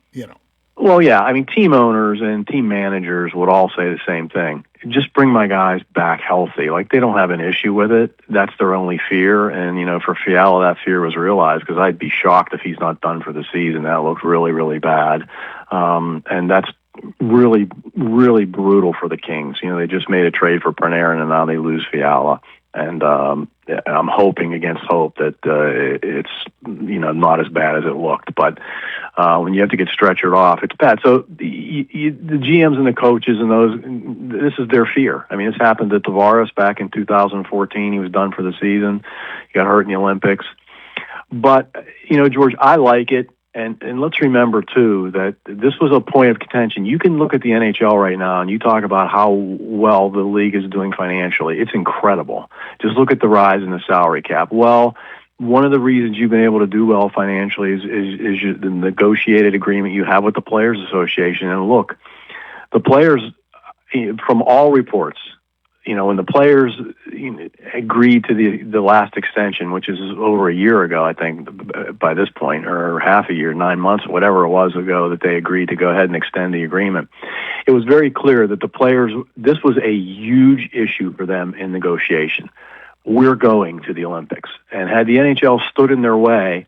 Well, yeah, team owners and team managers would all say the same thing. Just bring my guys back healthy. Like, they don't have an issue with it. That's their only fear. And, for Fiala, that fear was realized, because I'd be shocked if he's not done for the season. That looked really, really bad. And that's really, really brutal for the Kings. They just made a trade for Panarin, and now they lose Fiala. And I'm hoping against hope that it's not as bad as it looked. But when you have to get stretchered off, it's bad. So the GMs and the coaches and those, this is their fear. This happened to Tavares back in 2014. He was done for the season. He got hurt in the Olympics. But George, I like it. And let's remember, too, that this was a point of contention. You can look at the NHL right now, and you talk about how well the league is doing financially. It's incredible. Just look at the rise in the salary cap. Well, one of the reasons you've been able to do well financially is the negotiated agreement you have with the Players Association. And look, the players, from all reports, when the players agreed to the last extension, which is over a year ago, I think, by this point, or half a year, 9 months, whatever it was ago, that they agreed to go ahead and extend the agreement, it was very clear that the players, this was a huge issue for them in negotiation. We're going to the Olympics. And had the NHL stood in their way,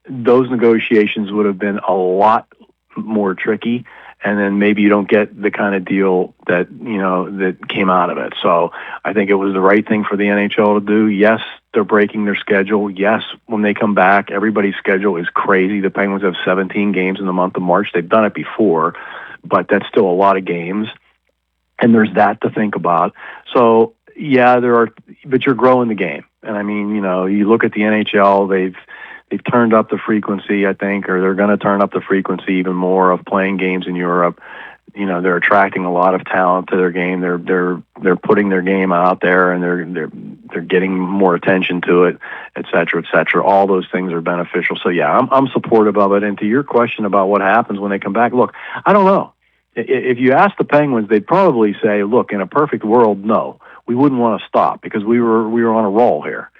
those negotiations would have been a lot more tricky. And then maybe you don't get the kind of deal that, that came out of it. So I think it was the right thing for the NHL to do. Yes, they're breaking their schedule. Yes, when they come back, everybody's schedule is crazy. The Penguins have 17 games in the month of March. They've done it before, but that's still a lot of games. And there's that to think about. So, yeah, but you're growing the game. And you look at the NHL, they've turned up the frequency, I think, or they're going to turn up the frequency even more of playing games in Europe. They're attracting a lot of talent to their game. They're putting their game out there, and they're getting more attention to it, et cetera, et cetera. All those things are beneficial. So yeah, I'm supportive of it. And to your question about what happens when they come back, look, I don't know. If you ask the Penguins, they'd probably say, look, in a perfect world, no, we wouldn't want to stop, because we were on a roll here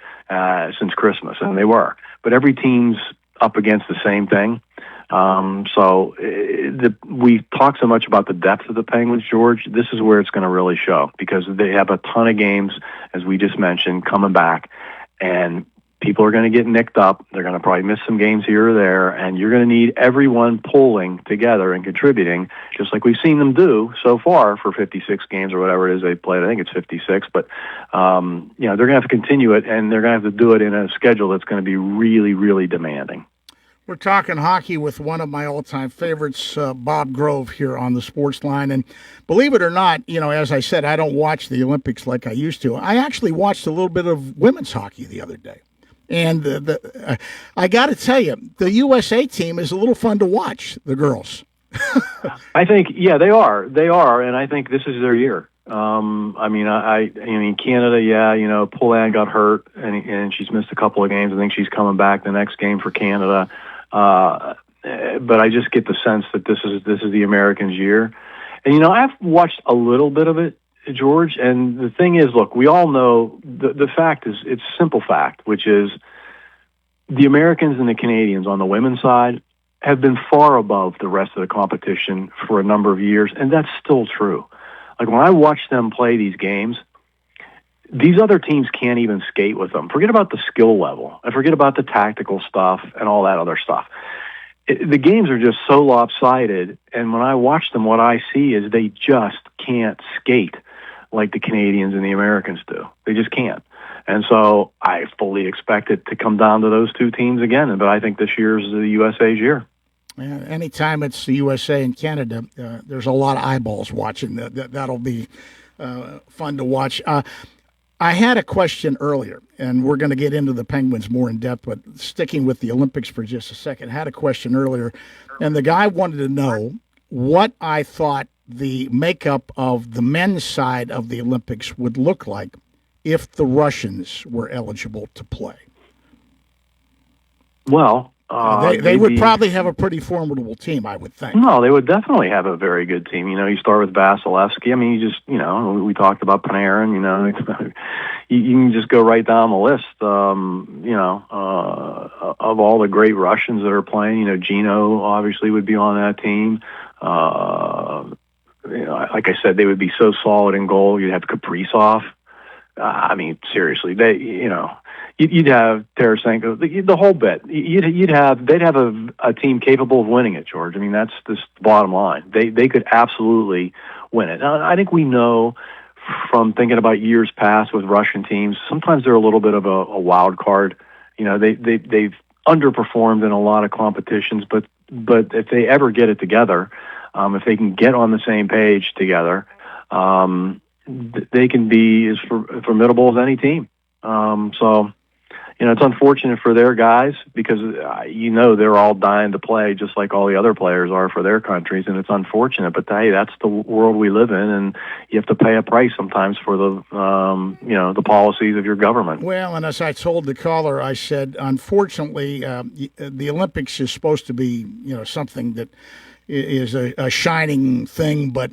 since Christmas, and they were. But every team's up against the same thing. We talk so much about the depth of the Penguins, George. This is where it's going to really show, because they have a ton of games, as we just mentioned, coming back, and people are going to get nicked up. They're going to probably miss some games here or there, and you're going to need everyone pulling together and contributing, just like we've seen them do so far for 56 games or whatever it is they played. I think it's 56, but they're going to have to continue it, and they're going to have to do it in a schedule that's going to be really, really demanding. We're talking hockey with one of my all-time favorites, Bob Grove, here on the Sportsline. And believe it or not, as I said, I don't watch the Olympics like I used to. I actually watched a little bit of women's hockey the other day. And I got to tell you, the USA team is a little fun to watch, the girls. I think, yeah, they are. They are, and I think this is their year. Canada, Poulin got hurt, and she's missed a couple of games. I think she's coming back the next game for Canada. But I just get the sense that this is the Americans' year. And, you know, I've watched a little bit of it, George, and the thing is, look, we all know the fact is, it's a simple fact, which is the Americans and the Canadians on the women's side have been far above the rest of the competition for a number of years, and that's still true. Like, when I watch them play these games, these other teams can't even skate with them. Forget about the skill level, and forget about the tactical stuff and all that other stuff. The games are just so lopsided, and when I watch them, what I see is they just can't skate like the Canadians and the Americans do. They just can't. And so I fully expect it to come down to those two teams again, but I think this year's the USA's year. Yeah, anytime it's the USA and Canada, there's a lot of eyeballs watching. That'll be fun to watch. I had a question earlier, and we're going to get into the Penguins more in depth, but sticking with the Olympics for just a second, had a question earlier, and the guy wanted to know what I thought the makeup of the men's side of the Olympics would look like if the Russians were eligible to play. Well, they would probably have a pretty formidable team, I would think. No, they would definitely have a very good team. You know, you start with Vasilevsky. I mean, we talked about Panarin. You know, you can just go right down the list. Of all the great Russians that are playing, you know, Gino obviously would be on that team. Like I said, they would be so solid in goal. You'd have Kaprizov. I mean, seriously, you'd have Tarasenko, the whole bit. They'd have a team capable of winning it, George. I mean, that's the bottom line. They could absolutely win it. Now, I think we know from thinking about years past with Russian teams, sometimes they're a little bit of a wild card. You know, they've underperformed in a lot of competitions, but if they ever get it together, if they can get on the same page together, they can be as formidable as any team. So, you know, it's unfortunate for their guys because, they're all dying to play just like all the other players are for their countries, and it's unfortunate. But, hey, that's the world we live in, and you have to pay a price sometimes for the policies of your government. Well, and as I told the caller, I said, unfortunately, the Olympics is supposed to be, something that is a shining thing, but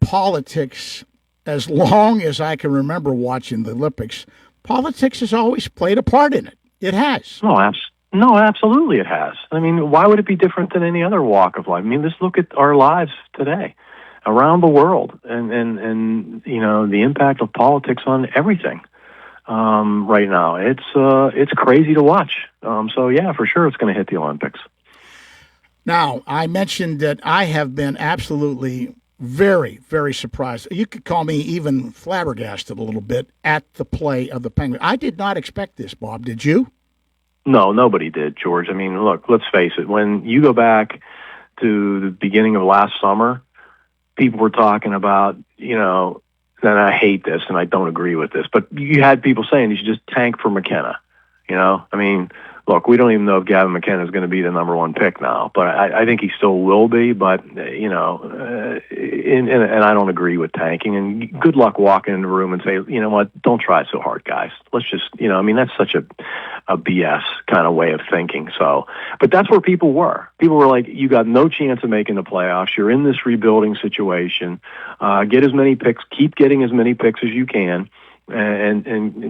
politics, as long as I can remember watching the Olympics, politics has always played a part in it. It has. No, absolutely it has. I mean, why would it be different than any other walk of life? I mean, let's look at our lives today around the world and the impact of politics on everything right now. It's crazy to watch. So, yeah, for sure it's going to hit the Olympics. Now, I mentioned that I have been absolutely very, very surprised. You could call me even flabbergasted a little bit at the play of the Penguins. I did not expect this, Bob. Did you? No, nobody did, George. I mean, look, let's face it. When you go back to the beginning of last summer, people were talking about, and I hate this and I don't agree with this, but you had people saying you should just tank for McKenna. I mean, look, we don't even know if Gavin McKenna is going to be the number one pick now, but I think he still will be. But and I don't agree with tanking. And good luck walking in the room and say, you know what, don't try so hard, guys. Let's just, that's such a BS kind of way of thinking. So, but that's where people were. People were like, you got no chance of making the playoffs. You're in this rebuilding situation. Get as many picks. Keep getting as many picks as you can. And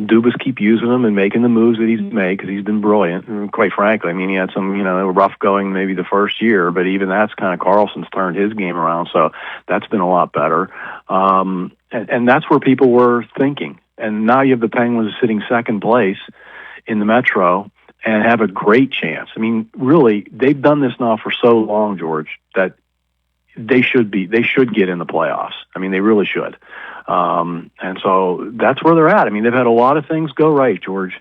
Dubas keep using him and making the moves that he's made because he's been brilliant. And quite frankly, I mean, he had some, rough going maybe the first year, but even that's kind of Carlson's turned his game around. So that's been a lot better. And that's where people were thinking. And now you have the Penguins sitting second place in the Metro and have a great chance. I mean, really, they've done this now for so long, George, that they should get in the playoffs. I mean, they really should. And so that's where they're at. I mean, they've had a lot of things go right, George.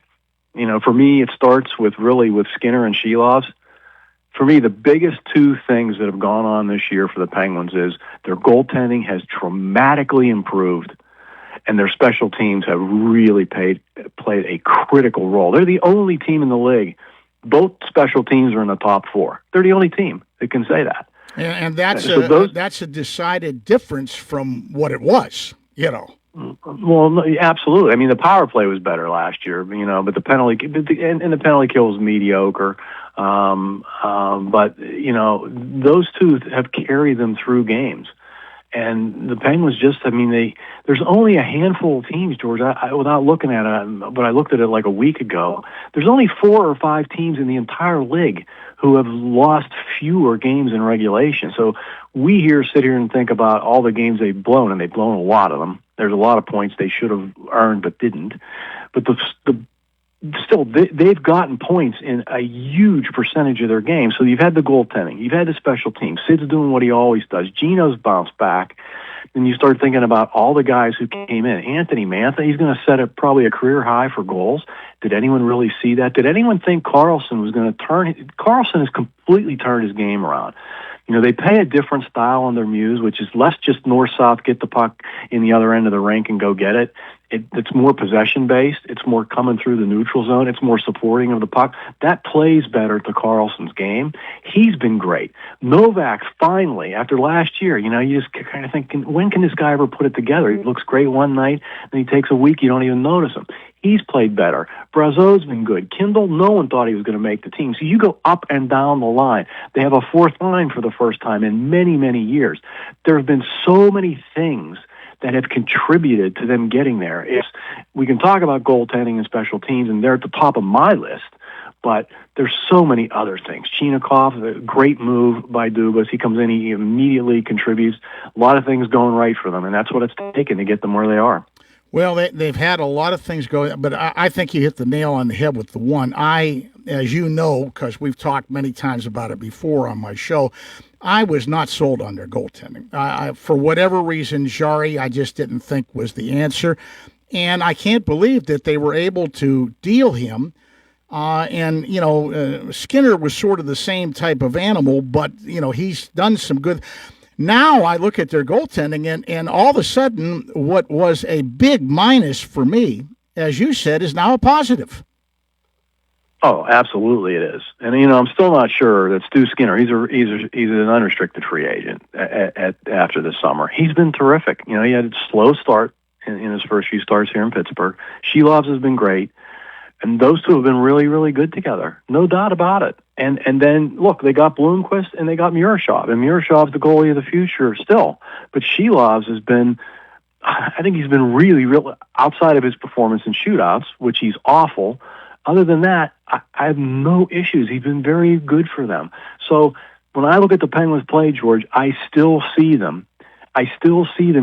For me, it starts with Skinner and Shelovs. For me, the biggest two things that have gone on this year for the Penguins is their goaltending has dramatically improved, and their special teams have really played a critical role. They're the only team in the league. Both special teams are in the top four. They're the only team that can say that. And that's a decided difference from what it was, Well, no, absolutely. I mean, the power play was better last year, but the penalty kill was mediocre. But, those two have carried them through games. And the Penguins there's only a handful of teams, George, without looking at it, but I looked at it like a week ago. There's only 4 or 5 teams in the entire league who have lost fewer games in regulation. So we sit here and think about all the games they've blown, and they've blown a lot of them. There's a lot of points they should have earned but didn't. But they've gotten points in a huge percentage of their games. So you've had the goaltending, you've had the special teams. Sid's doing what he always does. Gino's bounced back. Then you start thinking about all the guys who came in. Anthony Mantha, he's going to set up probably a career high for goals. Did anyone really see that? Did anyone think Carlson was going to turn? Carlson has completely turned his game around. They play a different style on their Muse, which is less just north-south, get the puck in the other end of the rink and go get it. It's more possession-based. It's more coming through the neutral zone. It's more supporting of the puck. That plays better to Carlson's game. He's been great. Novak, finally, after last year, you just kind of thinking, when can this guy ever put it together? He looks great one night, then he takes a week, you don't even notice him. He's played better. Brazeau's been good. Kindle, no one thought he was going to make the team. So you go up and down the line. They have a fourth line for the first time in many, many years. There have been so many things that have contributed to them getting there. We can talk about goaltending and special teams, and they're at the top of my list, but there's so many other things. Chinakhov, a great move by Dubas. He comes in, he immediately contributes. A lot of things going right for them, and that's what it's taken to get them where they are. Well, they've had a lot of things going, but I think you hit the nail on the head with the one. As you know, because we've talked many times about it before on my show, I was not sold on their goaltending. For whatever reason, Jari, I just didn't think was the answer. And I can't believe that they were able to deal him. Skinner was sort of the same type of animal, but, he's done some good. Now I look at their goaltending, and all of a sudden, what was a big minus for me, as you said, is now a positive. Oh, absolutely it is. And, I'm still not sure that Stu Skinner, he's an unrestricted free agent after this summer. He's been terrific. He had a slow start in his first few starts here in Pittsburgh. Shelovs has been great. And those two have been really, really good together. No doubt about it. And then, look, they got Bloomquist and they got Murashov. And Murashov's the goalie of the future still. But Shelovs has been, I think he's been really, really, outside of his performance in shootouts, which he's awful. Other than that, I have no issues. He's been very good for them. So when I look at the Penguins play, George, I still see them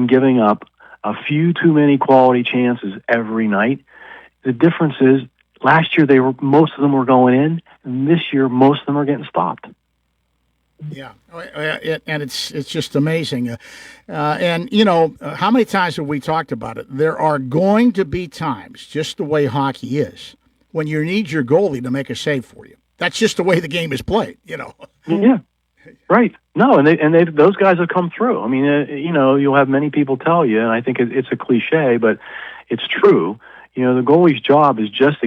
giving up a few too many quality chances every night. The difference is, last year most of them were going in, and this year most of them are getting stopped. Yeah, and it's just amazing. How many times have we talked about it? There are going to be times, just the way hockey is, when you need your goalie to make a save for you. That's just the way the game is played, Yeah, right. No, and those guys have come through. I mean, you'll have many people tell you, and I think it's a cliche, but it's true. The goalie's job is just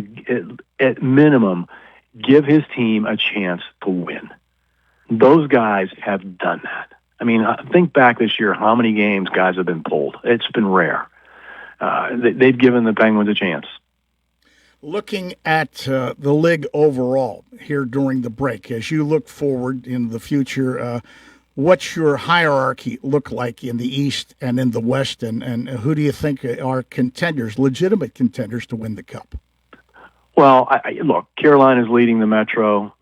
at minimum, give his team a chance to win. Those guys have done that. I mean, think back this year, how many games guys have been pulled. It's been rare. They've given the Penguins a chance. Looking at the league overall here during the break, as you look forward in the future, what's your hierarchy look like in the East and in the West, and who do you think are contenders, legitimate contenders to win the Cup? Well, look, Carolina's leading the Metro.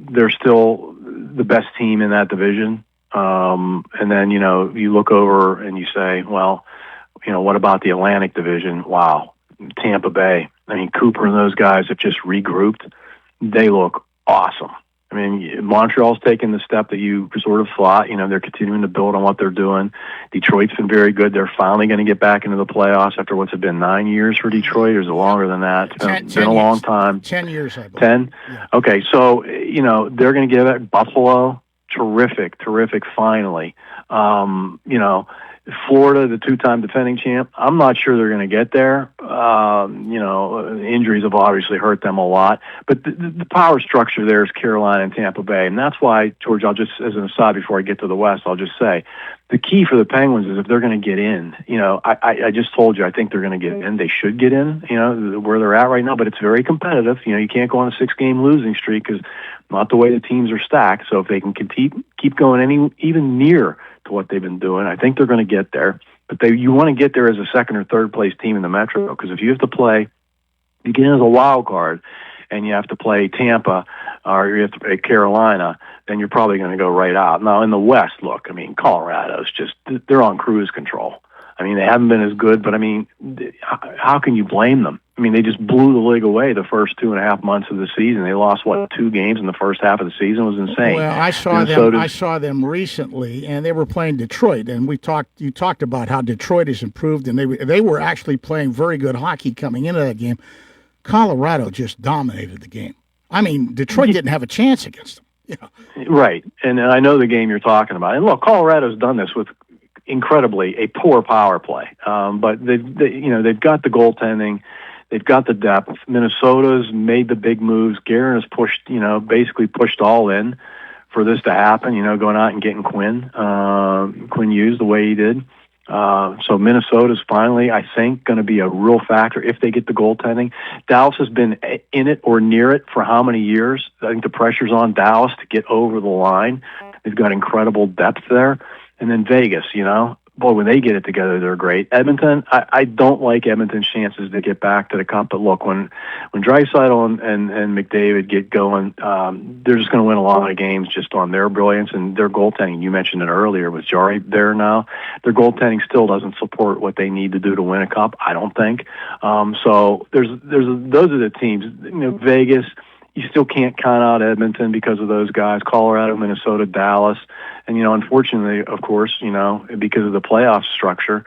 They're still the best team in that division. And then, you look over and you say, well, what about the Atlantic Division? Wow, Tampa Bay. I mean, Cooper and those guys have just regrouped. They look awesome. I mean, Montreal's taken the step that you sort of thought. They're continuing to build on what they're doing. Detroit's been very good. They're finally going to get back into the playoffs after what's it been 9 years for Detroit, or is it longer than that? It's been a long time. 10 years, I believe. 10? Yeah. Okay, so, they're going to give it. Buffalo, terrific, finally. Florida, the two-time defending champ, I'm not sure they're going to get there. Injuries have obviously hurt them a lot. But the power structure there is Carolina and Tampa Bay. And that's why, George, I'll just, as an aside before I get to the West, I'll just say, the key for the Penguins is if they're going to get in. I just told you I think they're going to get in. They should get in, where they're at right now. But it's very competitive. You can't go on a 6-game losing streak because not the way the teams are stacked. So if they can keep going even near to what they've been doing, I think they're going to get there. But you want to get there as a second or third place team in the Metro, because if you have to play, you get in as a wild card, and you have to play Tampa or you have to play Carolina, then you're probably going to go right out. Now in the West, look, I mean, Colorado's they're on cruise control. I mean, they haven't been as good, but I mean, how can you blame them? I mean, they just blew the league away the first 2.5 months of the season. They lost 2 games in the first half of the season. It was insane. Well, I saw them recently, and they were playing Detroit, and you talked about how Detroit has improved, and they were actually playing very good hockey coming into that game. Colorado just dominated the game. I mean, Detroit didn't have a chance against them. Yeah. Right, and I know the game you're talking about. And look, Colorado's done this with incredibly a poor power play, but they've got the goaltending. They've got the depth. Minnesota's made the big moves. Guerin has basically pushed all in for this to happen, going out and getting Quinn Hughes the way he did. So Minnesota's finally, I think, going to be a real factor if they get the goaltending. Dallas has been in it or near it for how many years? I think the pressure's on Dallas to get over the line. They've got incredible depth there. And then Vegas, boy, when they get it together, they're great. Edmonton, I don't like Edmonton's chances to get back to the cup. But look, when Draisaitl and McDavid get going, they're just going to win a lot of games just on their brilliance and their goaltending. You mentioned it earlier with Jari there now. Their goaltending still doesn't support what they need to do to win a cup, I don't think. So those are the teams. Vegas, you still can't count out Edmonton because of those guys. Colorado, Minnesota, Dallas. And, unfortunately, of course, because of the playoff structure,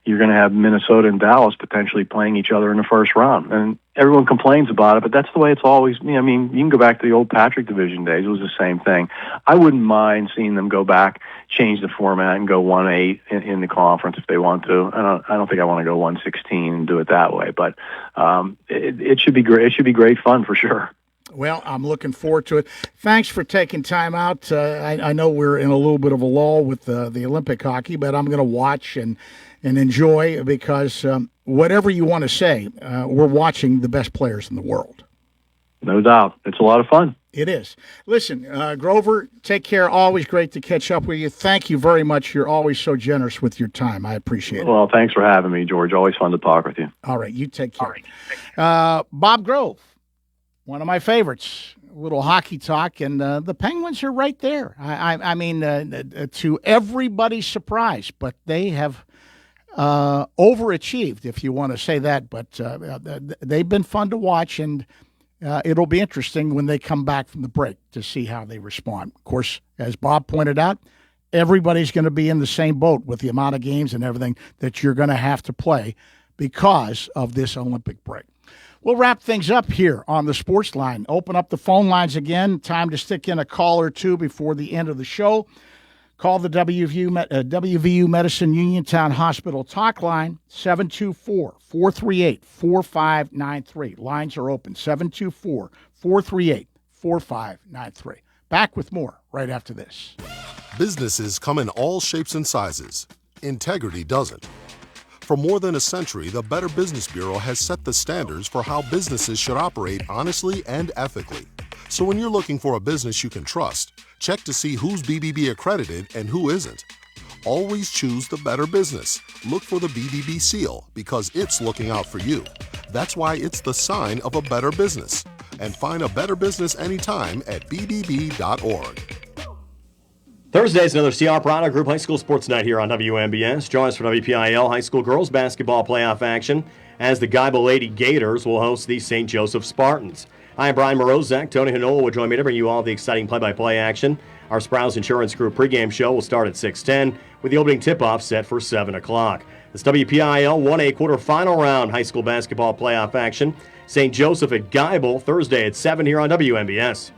you're going to have Minnesota and Dallas potentially playing each other in the first round. And everyone complains about it, but that's the way it's always, I mean, you can go back to the old Patrick Division days. It was the same thing. I wouldn't mind seeing them go back, change the format, and go 1-8 in the conference if they want to. I don't think I want to go 1-16 and do it that way, but it should be great. It should be great fun for sure. Well, I'm looking forward to it. Thanks for taking time out. I know we're in a little bit of a lull with the Olympic hockey, but I'm going to watch and enjoy because whatever you want to say, we're watching the best players in the world. No doubt. It's a lot of fun. It is. Listen, Grover, take care. Always great to catch up with you. Thank you very much. You're always so generous with your time. I appreciate it. Well, thanks for having me, George. Always fun to talk with you. All right. You take care. Bob Grove. One of my favorites, a little hockey talk, and the Penguins are right there. I mean, to everybody's surprise, but they have overachieved, if you want to say that. But they've been fun to watch, and it'll be interesting when they come back from the break to see how they respond. Of course, as Bob pointed out, everybody's going to be in the same boat with the amount of games and everything that you're going to have to play because of this Olympic break. We'll wrap things up here on the Sports Line. Open up the phone lines again. Time to stick in a call or two before the end of the show. Call the WVU Medicine Uniontown Hospital talk line, 724-438-4593. Lines are open, 724-438-4593. Back with more right after this. Businesses come in all shapes and sizes. Integrity doesn't. For more than a century, the Better Business Bureau has set the standards for how businesses should operate honestly and ethically. So when you're looking for a business you can trust, check to see who's BBB accredited and who isn't. Always choose the better business. Look for the BBB seal because it's looking out for you. That's why it's the sign of a better business. And find a better business anytime at bbb.org. Thursday is another CR Prado Group High School Sports Night here on WMBS. Join us for WPIL High School Girls Basketball Playoff action as the Guybo Lady Gators will host the St. Joseph Spartans. I'm Brian Morozak. Tony Hanola will join me to bring you all the exciting play-by-play action. Our Sprouse Insurance Group pregame show will start at 6:10 with the opening tip-off set for 7 o'clock. This WPIL 1A quarterfinal round high school basketball playoff action. St. Joseph at Guybo Thursday at 7 here on WMBS.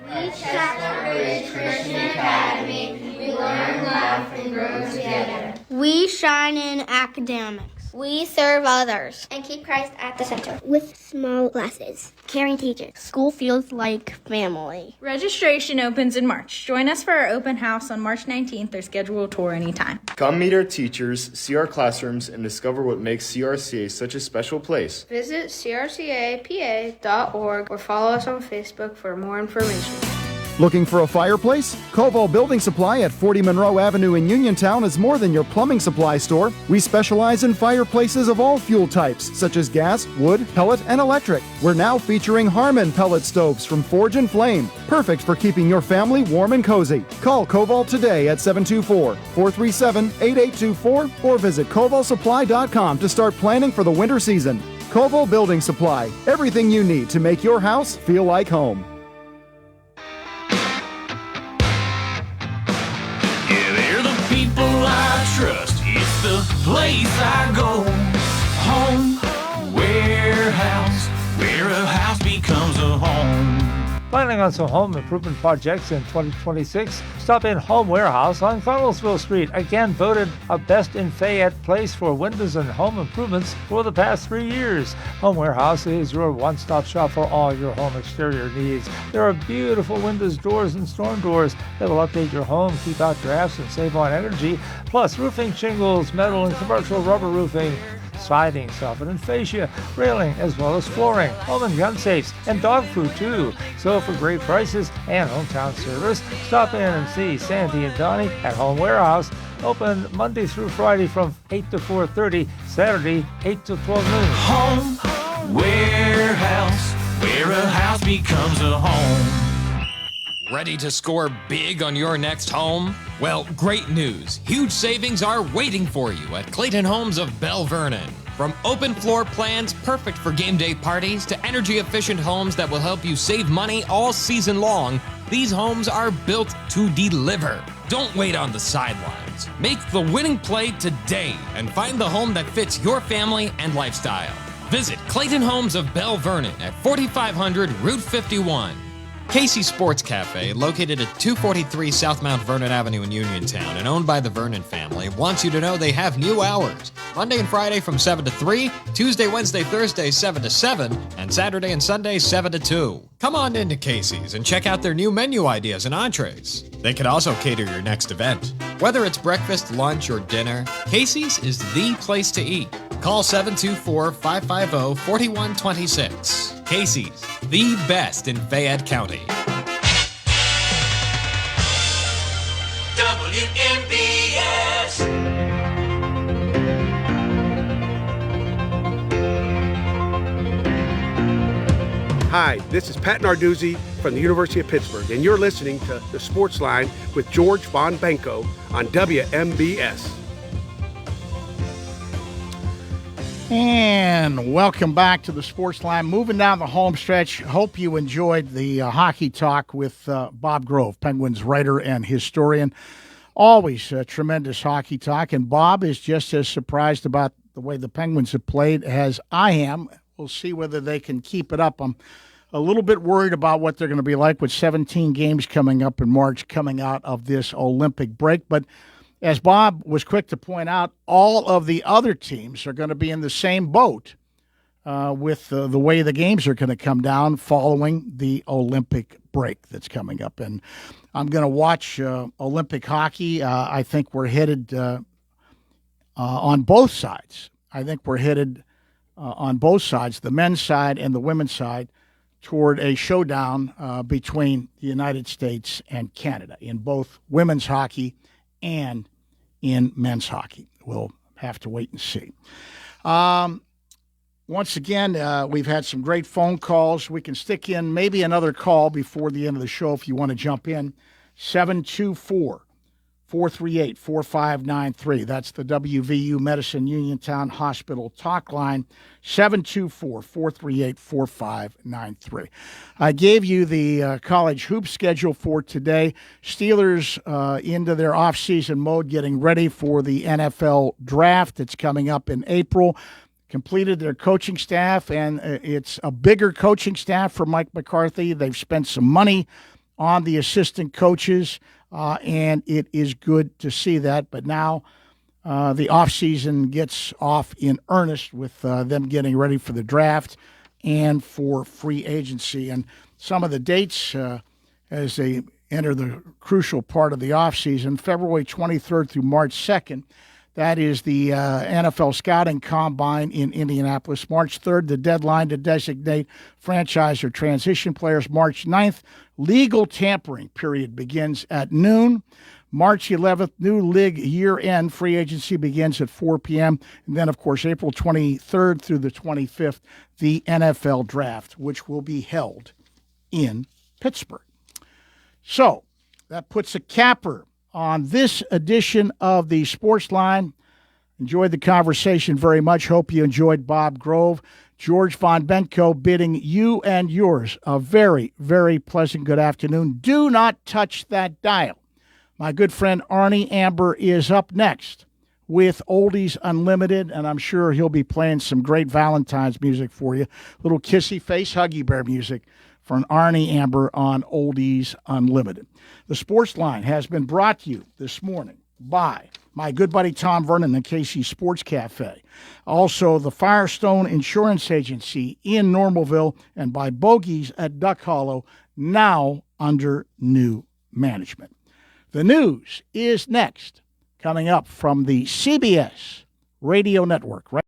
Each Chestnut Ridge Christian Academy, we learn, laugh, and grow together. We shine in academics. We serve others and keep Christ at the center. With small classes. Caring teachers. School feels like family. Registration opens in March. Join us for our open house on March 19th or schedule a tour anytime. Come meet our teachers, see our classrooms, and discover what makes CRCA such a special place. Visit crcapa.org or follow us on Facebook for more information. Looking for a fireplace? Koval Building Supply at 40 Monroe Avenue in Uniontown is more than your plumbing supply store. We specialize in fireplaces of all fuel types, such as gas, wood, pellet, and electric. We're now featuring Harmon pellet stoves from Forge and Flame, perfect for keeping your family warm and cozy. Call Koval today at 724-437-8824 or visit kovalsupply.com to start planning for the winter season. Koval Building Supply, everything you need to make your house feel like home. People I trust, it's the place I go. Home, warehouse, where a house becomes a home. Planning on some home improvement projects in 2026? Stop in Home Warehouse on Carlsville Street, again voted a Best in Fayette place for windows and home improvements for the past 3 years. Home Warehouse is your one-stop shop for all your home exterior needs. There are beautiful windows, doors, and storm doors that will update your home, keep out drafts, and save on energy, plus roofing shingles, metal and commercial rubber roofing, siding, soffit and fascia, railing, as well as flooring, home and gun safes, and dog food too. So for great prices and hometown service, stop in and see Sandy and Donnie at Home Warehouse. Open Monday through Friday from 8 to 4:30, Saturday 8 to 12 noon. Home, warehouse, where a house becomes a home. Ready to score big on your next home? Well, great news. Huge savings are waiting for you at Clayton Homes of Bell Vernon. From open floor plans perfect for game day parties to energy-efficient homes that will help you save money all season long, these homes are built to deliver. Don't wait on the sidelines. Make the winning play today and find the home that fits your family and lifestyle. Visit Clayton Homes of Bell Vernon at 4500 Route 51. Casey's Sports Cafe, located at 243 South Mount Vernon Avenue in Uniontown and owned by the Vernon family, wants you to know they have new hours. Monday and Friday from 7 to 3, Tuesday, Wednesday, Thursday 7 to 7, and Saturday and Sunday 7 to 2. Come on into Casey's and check out their new menu ideas and entrees. They can also cater your next event. Whether it's breakfast, lunch, or dinner, Casey's is the place to eat. Call 724-550-4126. Casey's, the best in Fayette County. WMBS. Hi, this is Pat Narduzzi from the University of Pittsburgh, and you're listening to The Sportsline with George Von Benko on WMBS. And welcome back to the Sportsline. Moving down the home stretch. Hope you enjoyed the hockey talk with Bob Grove, Penguins writer and historian. Always tremendous hockey talk. And Bob is just as surprised about the way the Penguins have played as I am. We'll see whether they can keep it up. I'm a little bit worried about what they're going to be like with 17 games coming up in March coming out of this Olympic break. But as Bob was quick to point out, all of the other teams are going to be in the same boat with the way the games are going to come down following the Olympic break that's coming up. And I'm going to watch Olympic hockey. I think we're headed on both sides. I think we're headed on both sides, the men's side and the women's side, toward a showdown between the United States and Canada in both women's hockey and in men's hockey. We'll have to wait and see. Once again, we've had some great phone calls. We can stick in maybe another call before the end of the show if you want to jump in. 724-438-4593. That's the WVU Medicine Uniontown Hospital talk line, 724-438-4593. I gave you the college hoop schedule for today. Steelers into their off-season mode, getting ready for the NFL draft that's coming up in April. Completed their coaching staff, and it's a bigger coaching staff for Mike McCarthy. They've spent some money on the assistant coaches, and it is good to see that. But now the offseason gets off in earnest with them getting ready for the draft and for free agency. And some of the dates as they enter the crucial part of the offseason, February 23rd through March 2nd, that is the NFL Scouting Combine in Indianapolis. March 3rd, the deadline to designate franchise or transition players. March 9th, legal tampering period begins at noon. March 11th, new league year-end free agency begins at 4 p.m. And then, of course, April 23rd through the 25th, the NFL Draft, which will be held in Pittsburgh. So that puts a capper on this edition of the Sportsline. Enjoyed the conversation very much. Hope you enjoyed Bob Grove. George Von Benko bidding you and yours a very, very pleasant good afternoon. Do not touch that dial. My good friend Arnie Amber is up next with Oldies Unlimited, and I'm sure he'll be playing some great Valentine's music for you. Little kissy face, huggy bear music for an Arnie Amber on Oldies Unlimited. The Sports Line has been brought to you this morning by my good buddy Tom Vernon and KC Sports Cafe. Also, the Firestone Insurance Agency in Normalville, and by Bogies at Duck Hollow, now under new management. The news is next, coming up from the CBS Radio Network. Right.